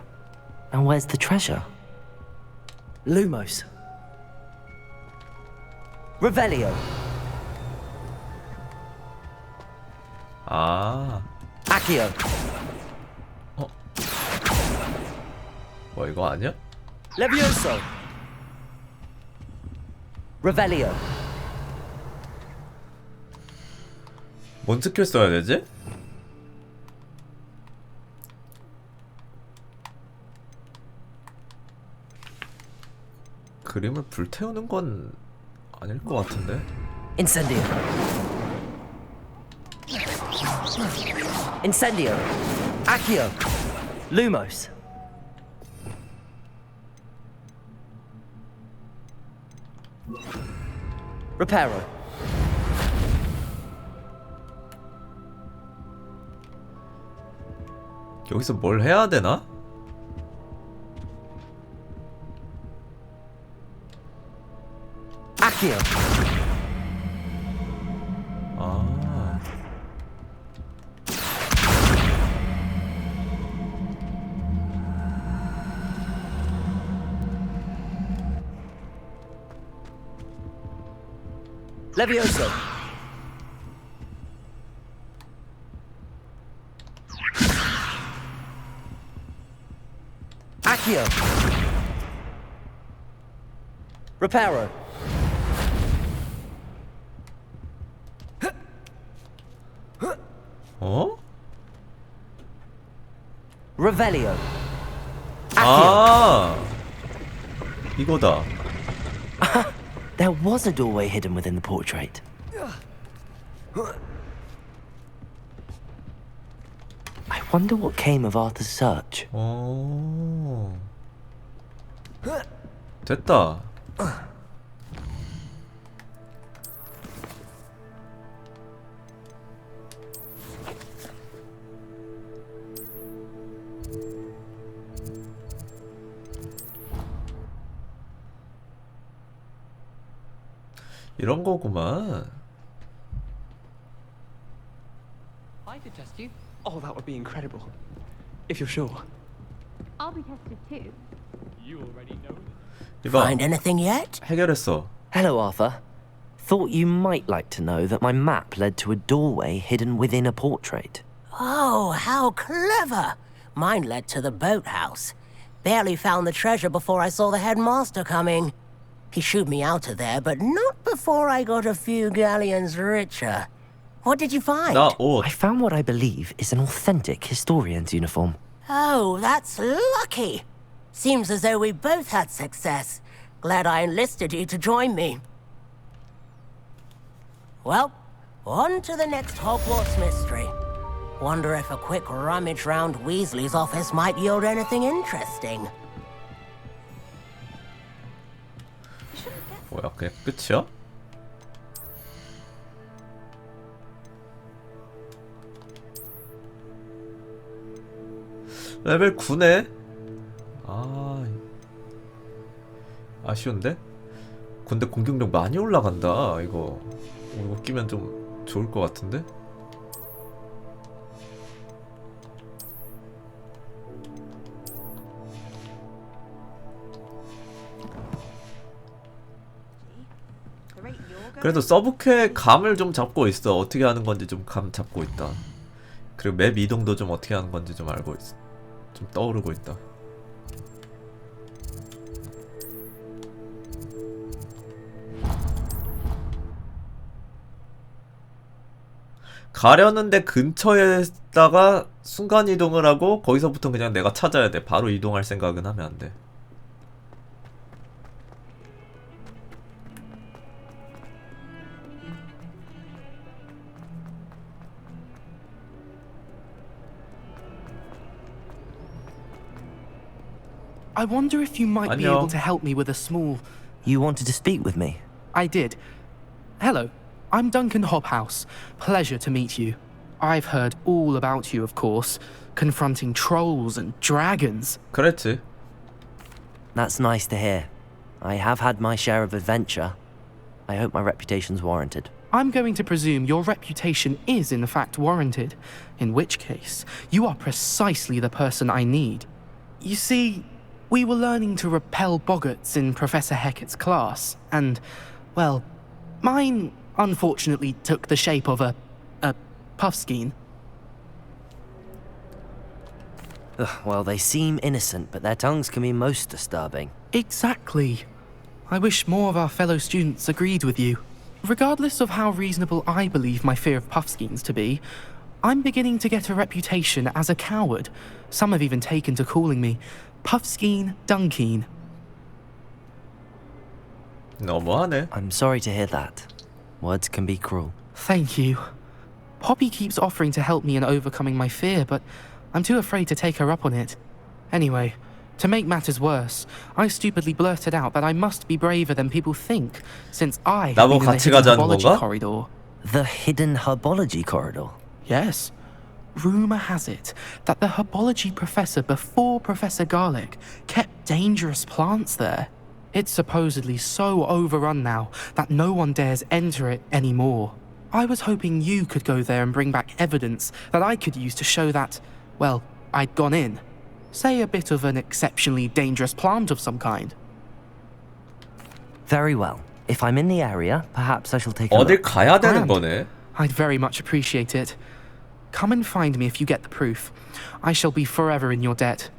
And where's the treasure? Lumos. Revelio. 아. Accio. 뭐 이거 아니야? Levioso. Revelio. 뭔 스킬 써야 되지? 그림을 불태우는 건 아닐 것 같은데. Incendio. Incendio. Accio. Lumos. Reparo. 여기서 뭘 해야 되나? Accio. 아. Levioso. Accio. Reparo. 어? Revelio. 아. 이거다. There was a doorway hidden within the portrait. I wonder what came of Arthur's search. 오. 됐다. 이런 거구만. I could test you. Oh, that would be incredible. If you're sure. I'll be tested too. You already know. 이봐. Find anything yet? 해결했어. Hello, Arthur. Thought you might like to know that my map led to a doorway hidden within a portrait. Oh, how clever! Mine led to the boathouse. Barely found the treasure before I saw the headmaster coming. He shooed me out of there, but not before I got a few galleons richer. What did you find? I found what I believe is an authentic historian's uniform. Oh, that's lucky. Seems as though we both had success. Glad I enlisted you to join me. Well, on to the next Hogwarts mystery. Wonder if a quick rummage round Weasley's office might yield anything interesting. 뭐야, 그냥 끝이야? 레벨 9네? 아, 아쉬운데? 근데 공격력 많이 올라간다. 이거 끼면 좀 좋을 것 같은데? 그래도 서브퀘 감을 좀 잡고 있어. 어떻게 하는 건지 좀 감 잡고 있다. 그리고 맵 이동도 좀 어떻게 하는 건지 좀 알고 있어. 좀 떠오르고 있다. 가려는데 근처에다가 순간 이동을 하고 거기서부터 그냥 내가 찾아야 돼. 바로 이동할 생각은 하면 안 돼. I wonder if you might be 안녕. able to help me with a small... You wanted to speak with me? I did. Hello, I'm Duncan Hobhouse. Pleasure to meet you. I've heard all about you, of course, confronting trolls and dragons. 그랬지. That's nice to hear. I have had my share of adventure. I hope my reputation's warranted. I'm going to presume your reputation is in fact warranted, in which case, you are precisely the person I need. You see, we were learning to repel boggarts in Professor Hecat's class, and, well, mine unfortunately took the shape of a puffskein. Well, they seem innocent, but their tongues can be most disturbing. Exactly. I wish more of our fellow students agreed with you. Regardless of how reasonable I believe my fear of puffskeins to be, I'm beginning to get a reputation as a coward. Some have even taken to calling me Puffskein Dunkeen. 너무하네. I'm sorry to hear that. Words can be cruel. Thank you. Poppy keeps offering to help me in overcoming my fear, but I'm too afraid to take her up on it. Anyway, to make matters worse, I stupidly blurted out that I must be braver than people think, since I have been in the 같이 hidden 가자는 herbology 건가? corridor. The hidden herbology corridor? Yes. Rumour has it that the herbology professor before Professor Garlic kept dangerous plants there. It's supposedly so overrun now that no one dares enter it anymore. I was hoping you could go there and bring back evidence that I could use to show that, well, I'd gone in. Say a bit of an exceptionally dangerous plant of some kind. Very well. If I'm in the area, perhaps I shall take a 어딜 look. 가야 되는 And 거네. I'd very much appreciate it. Come and find me if you get the proof. I shall be forever in your debt.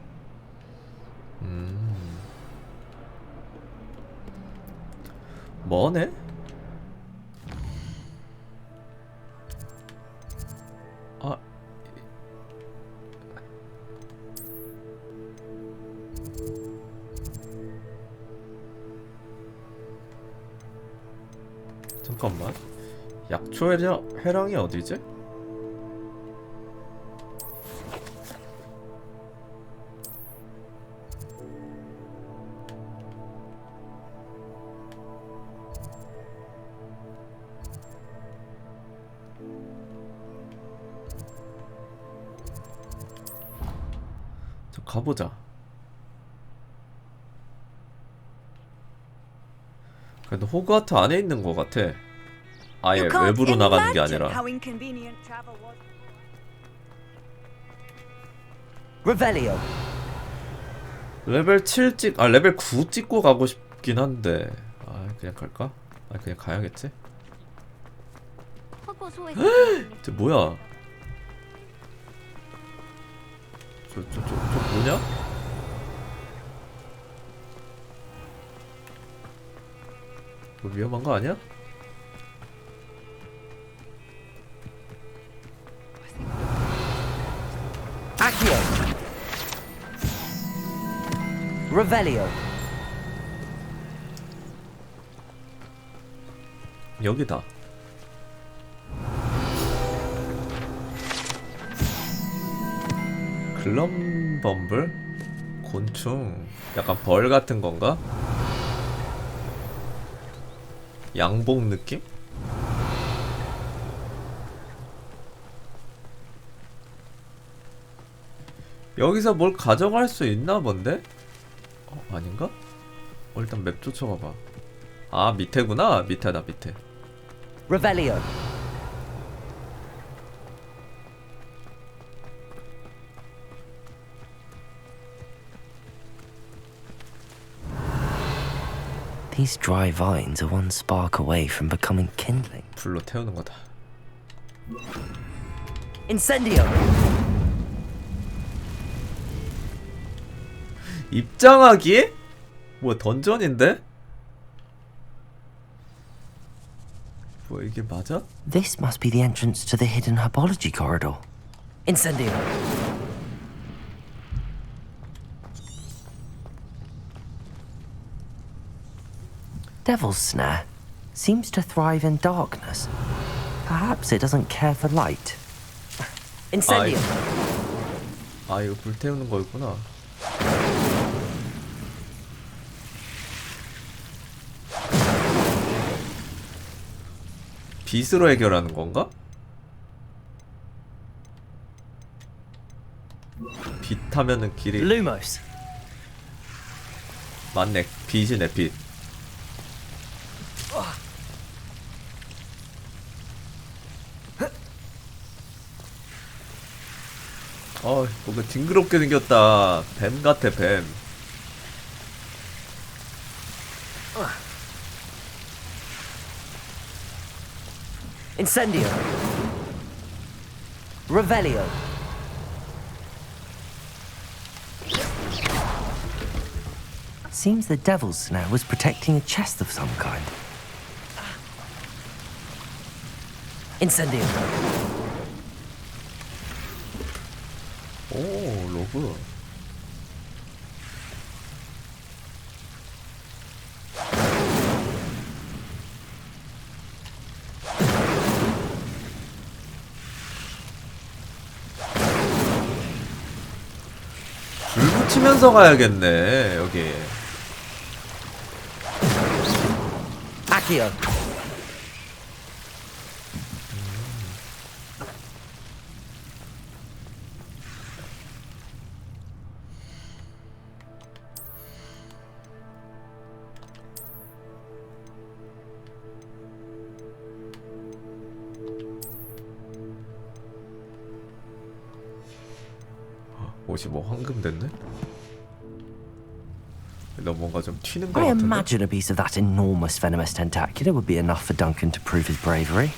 뭐네? 아. 잠깐만. 약초 회랑이 어디지? 가보자. 그래도 호그와트 안에 있는 것 같아. 아예 외부로 나가는 게 아니라. Revelio. 레벨 7 레벨 9 찍고 가고 싶긴 한데. 그냥 갈까? 그냥 가야겠지. 저 뭐야? 저 뭐냐? 뭐 위험한 거 아니야? Accio. Revelio. 여기다. 글럼범블? 곤충. 약간 벌 같은 건가? 양복 느낌? 여기서 뭘 가져갈 수 있나 본데? 아닌가? 일단 맵 쫓아가봐. 밑에구나. 밑에다 밑에. Revelio. These dry vines are one spark away from becoming kindling. 불로 태우는 거다. Incendio. 입장하기? 뭐 던전인데? 뭐 이게 맞아? This must be the entrance to the hidden herbology corridor. Incendio. Devil's Snare seems to thrive in darkness. Perhaps it doesn't care for light. Incendio. 이거 불태우는 거였구나. 빛으로 해결하는 건가? 빛 하면은 길이 Lumos. 맞네. 빛이네 빛. 뭔가 징그럽게 생겼다. 뱀 같아 뱀. Incendio. Revelio. Seems the devil's snare was protecting a chest of some kind. Incendio. 오, 로브. 불 붙이면서 가야겠네, 여기. Accio. 옷이 뭐 황금 됐네? 너 뭔가 좀 튀는 거 I 같은데? imagine a piece of that enormous venomous tentacula would be enough for Duncan to prove his bravery.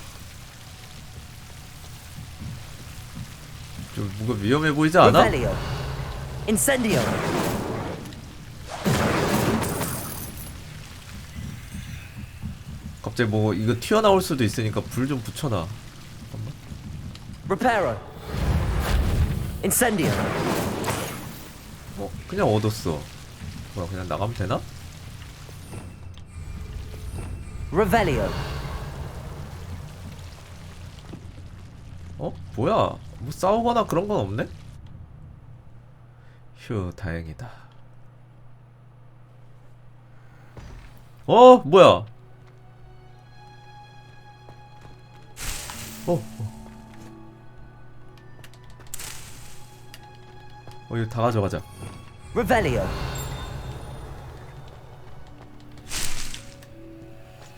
좀 뭔가 위험해 보이지 않아? Revelio. Incendio. 갑자기 뭐 이거 튀어나올 수도 있으니까 불 좀 붙여놔. 잠깐만. Reparo. Incendio. 그냥 얻었어. 뭐야, 그냥 나가면 되나? Revelio. 뭐야? 뭐 싸우거나 그런 건 없네? 휴, 다행이다. 뭐야? 이거 다 가져가자. Revelio.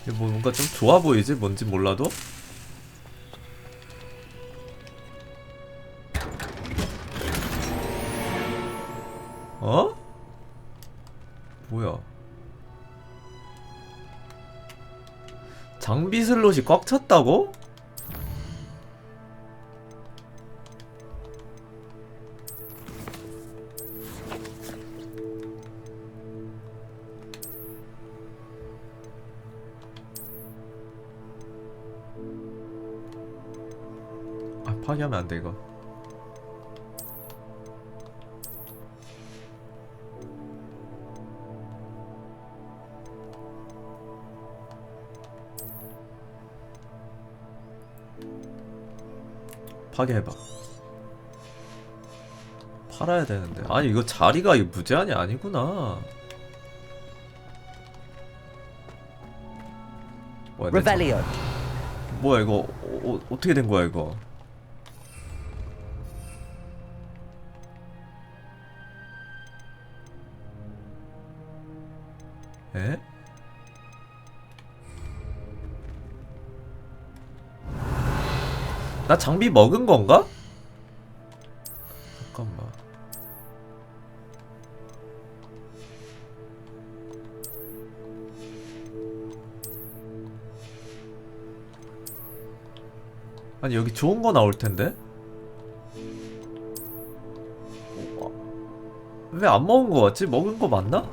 이거 뭐 뭔가 좀 좋아 보이지? 뭔지 몰라도? 뭐야? 장비 슬롯이 꽉 찼다고? 파괴하면 안 돼 이거. 파괴해봐. 팔아야 되는데. 아니 이거 자리가 이 무제한이 아니구나. 뭐야, Revelio. 뭐야 이거 어떻게 된 거야 이거? 에? 나 장비 먹은 건가? 잠깐만. 아니 여기 좋은 거 나올 텐데? 왜 안 먹은 거 같지? 먹은 거 맞나?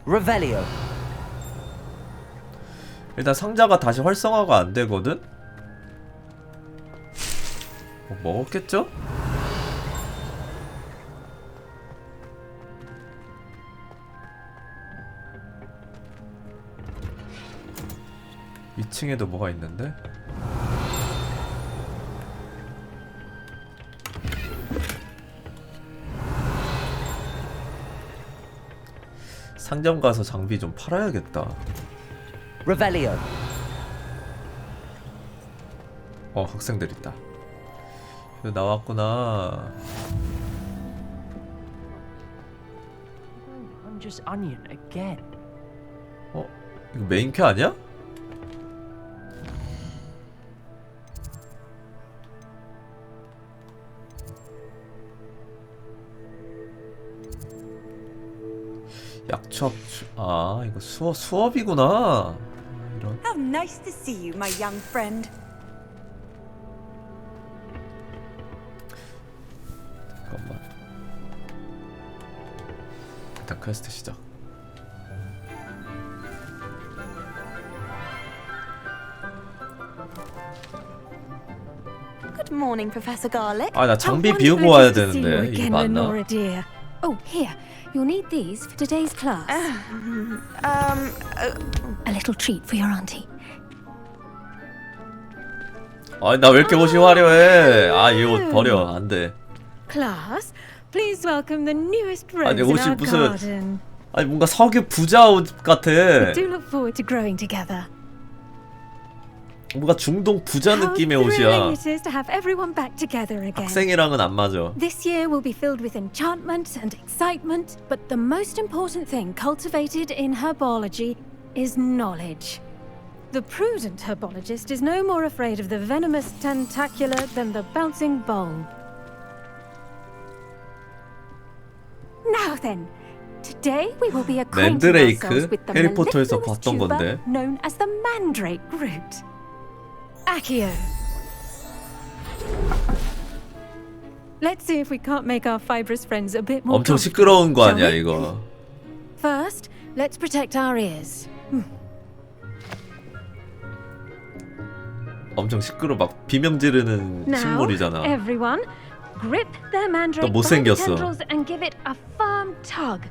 Revelio. 일단 상자가 다시 활성화가 안 되거든? 먹었겠죠? 이 층에도 뭐가 있는데? 상점 가서 장비 좀 팔아야겠다. Revelio. 학생들 있다. 나왔구나. Just onion again. 이거 메인캐 아니야? 약첩 이거 수업이구나. 이런. How nice to see you, my young friend. 잠깐만. 일단 퀘스트 시작. Good morning, Professor Garlic. 나 장비 비우고 와야 되는데 이게 맞나? Lenora dear. Oh, here. You'll need these for today's class. A little treat for your auntie. 나 왜 이렇게 옷이 화려해? 이 옷 버려. 안 돼. Class, please welcome the newest rose 아니 in 옷이 our 무슨 garden. 뭔가 석유 부자 옷 같아. We do look forward to growing together. 뭔가 중동 부자 느낌의 How 옷이야. thrilling it is to have everyone back together again. 학생이랑은 안 맞아. This year will be filled with enchantment and excitement, but the most important thing cultivated in herbology is knowledge. The prudent herbologist is no more afraid of the venomous tentacula than the bouncing bulb. Now then, today we will be acquainting ourselves with the 해리포터에서 mellifluous 봤던 tuber 건데. known as the mandrake root. Accio. Let's see if we can't make our fibrous friends a bit more. 엄청 시끄러운 거 아니야 이거? First, let's protect our ears. 엄청 막 비명 지르는 Now, 식물이잖아. everyone, grip their mandrake 또 by the 못생겼어. tendrils and give it a firm tug.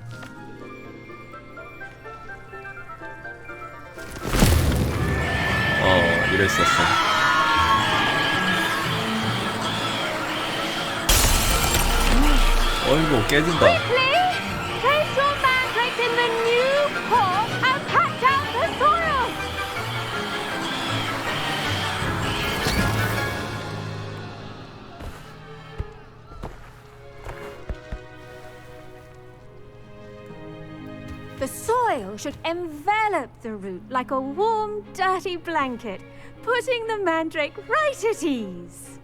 이랬었어. 어이구 깨진다. Place your mandrake in the new pot and pack down the soil. The soil should envelop the root like a warm, dirty blanket, putting the mandrake right at ease.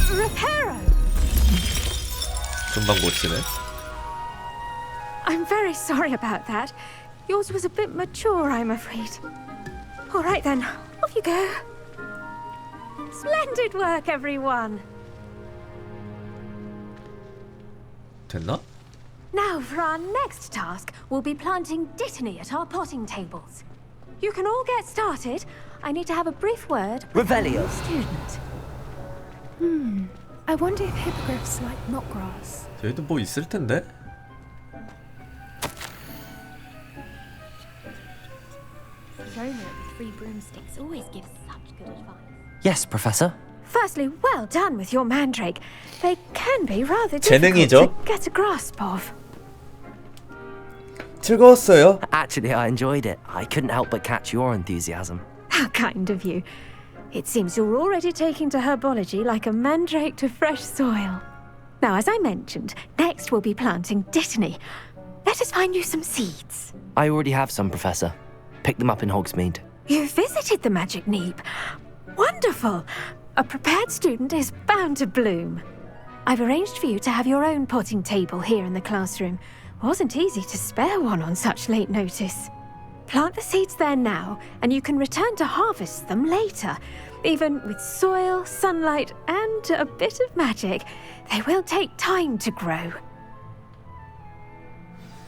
Reparo! 금방 고치네. I'm very sorry about that. Yours was a bit mature, I'm afraid. All right then, off you go. Splendid work, everyone. 됐나? Now for our next task, we'll be planting dittany at our potting tables. You can all get started. I need to have a brief word with Revelio. a student. I wonder if hippogriffs like knotgrass. 여기도 뭐 있을 텐데? Roma with 3 broomsticks always gives such good advice. Yes, Professor. Firstly, well done with your mandrake. They can be rather 재능이죠? difficult to get a grasp of. 즐거웠어요. Actually, I enjoyed it. I couldn't help but catch your enthusiasm. How kind of you. It seems you're already taking to herbology like a mandrake to fresh soil. Now, as I mentioned, next we'll be planting dittany. Let us find you some seeds. I already have some, Professor. Pick them up in Hogsmeade. You visited the Magic Neep. Wonderful. A prepared student is bound to bloom. I've arranged for you to have your own potting table here in the classroom. Wasn't easy to spare one on such late notice. Plant the seeds there now, and you can return to harvest them later. Even with soil, sunlight, and a bit of magic, they will take time to grow.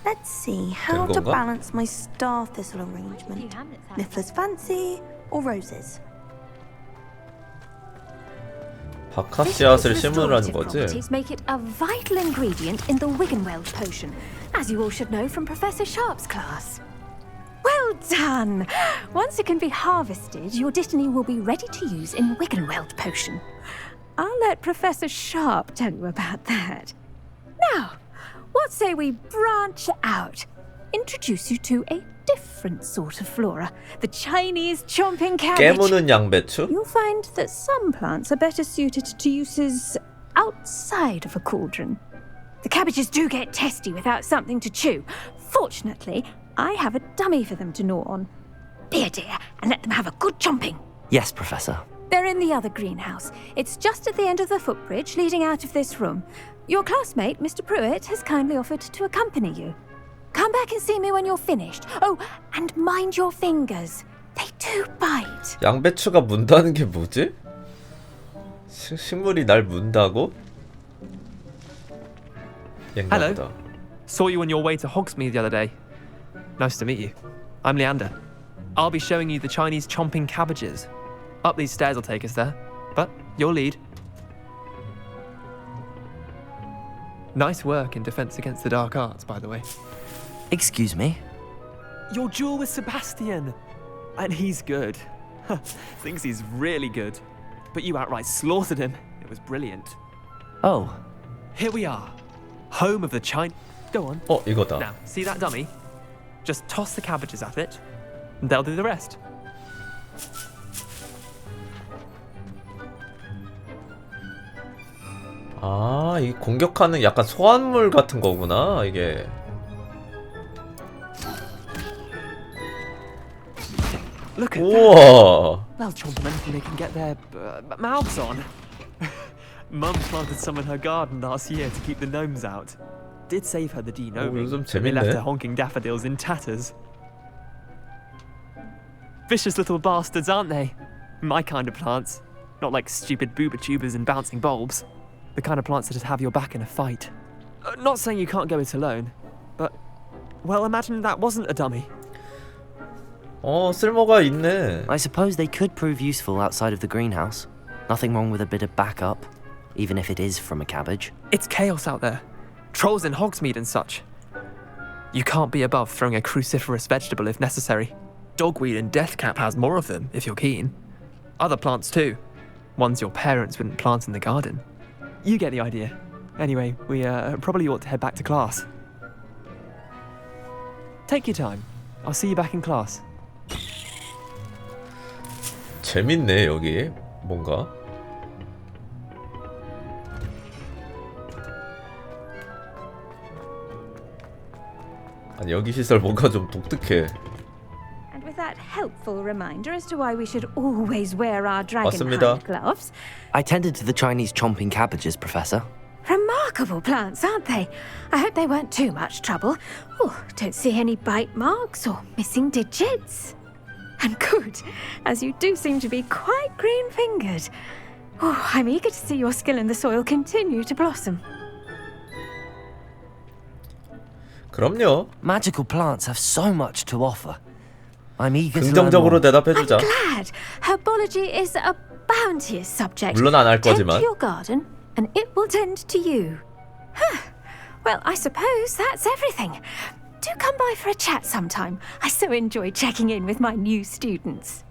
Let's see how to balance my star thistle arrangement. Niffler's fancy or roses? 바카씨앗을 심으라는 거지? Properties make it a vital ingredient in the Wiggenweld potion, as you all should know from Professor Sharp's class. Well done! Once it can be harvested, your dittany will be ready to use in Wiggenweld potion. I'll let Professor Sharp tell you about that. Now, What say we branch out? Introduce you to a different sort of flora. The Chinese chomping cabbage. 깨무는 양배추? You'll find that some plants are better suited to uses outside of a cauldron. The cabbages do get testy without something to chew. Fortunately, I have a dummy for them to gnaw on. Be a dear and let them have a good chomping. Yes, Professor. They're in the other greenhouse. It's just at the end of the footbridge leading out of this room. Your classmate, Mr. Pruitt, has kindly offered to accompany you. Come back and see me when you're finished. Oh, and mind your fingers. They do bite. 양배추가 문다는 게 뭐지? 식물이 날 문다고? Hello. Saw you on your way to Hogsmeade the other day. Nice to meet you. I'm Leander. I'll be showing you the Chinese chomping cabbages. Up these stairs will take us there, but your lead. Nice work in Defense Against the Dark Arts, by the way. Excuse me? Your duel with Sebastian! And he's good. Thinks he's really good. But you outright slaughtered him. It was brilliant. Oh. Here we are. Home of the China... Go on. 이거다. Now, see that dummy? Just toss the cabbages at it, and they'll do the rest. 아, 이 공격하는 약간 소환물 같은 거구나, 이게. Look at 우와. that. They'll chomp on anything they can get their mouths on. Mum planted some in her garden last year to keep the gnomes out. Did save her the de-gnoming, 좀 but they left 재밌네. her honking daffodils in tatters. Vicious little bastards, aren't they? My kind of plants. Not like stupid booba tubers and bouncing bulbs. The kind of plants that'd have your back in a fight. Not saying you can't go it alone, but... Well, imagine that wasn't a dummy. 쓸모가 있네. I suppose they could prove useful outside of the greenhouse. Nothing wrong with a bit of backup, even if it is from a cabbage. It's chaos out there. Trolls in Hogsmeade and such. You can't be above throwing a cruciferous vegetable if necessary. Dogweed and deathcap has more of them, if you're keen. Other plants too. Ones your parents wouldn't plant in the garden. You get the idea. Anyway, we probably ought to head back to class. Take your time. I'll see you back in class. 재밌네, 여기. 뭔가. 아니, 여기 시설 뭔가 좀 독특해. And with that helpful reminder as to why we should always wear our 맞습니다. dragonhide gloves. I tended to the Chinese chomping cabbages, Professor. Remarkable plants, aren't they? I hope they weren't too much trouble. Oh, don't see any bite marks or missing digits. And good, as you do seem to be quite green-fingered. Oh, I'm eager to see your skill in the soil continue to blossom. 그럼요. Magical plants have so much to offer. I'm eager to learn 긍정적으로 more. 대답해주자. I'm glad. Herbology is a bounteous subject. 물론 안 할 Tend 거지만. to your garden, and it will tend to you. Well, I suppose that's everything. Do come by for a chat sometime. I so enjoy checking in with my new students.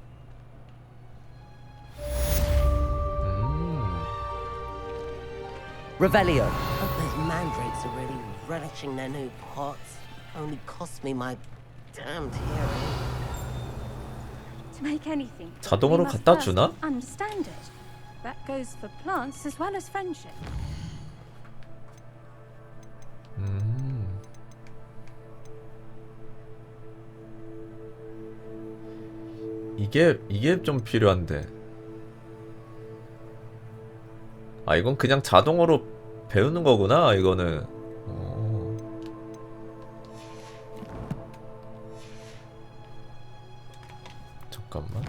Revelio. Hope those mandrakes are really relishing their new pots. Only cost me my damned hearing. To make anything, 자동으로 we must 갖다 first 주나? understand it. That goes for plants as well as friendship. 이게 좀 필요한데. 아, 이건 그냥 자동으로 배우는 거구나, 이거는. 잠깐만.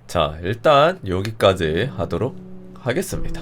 자, 일단 여기까지 하도록 하겠습니다.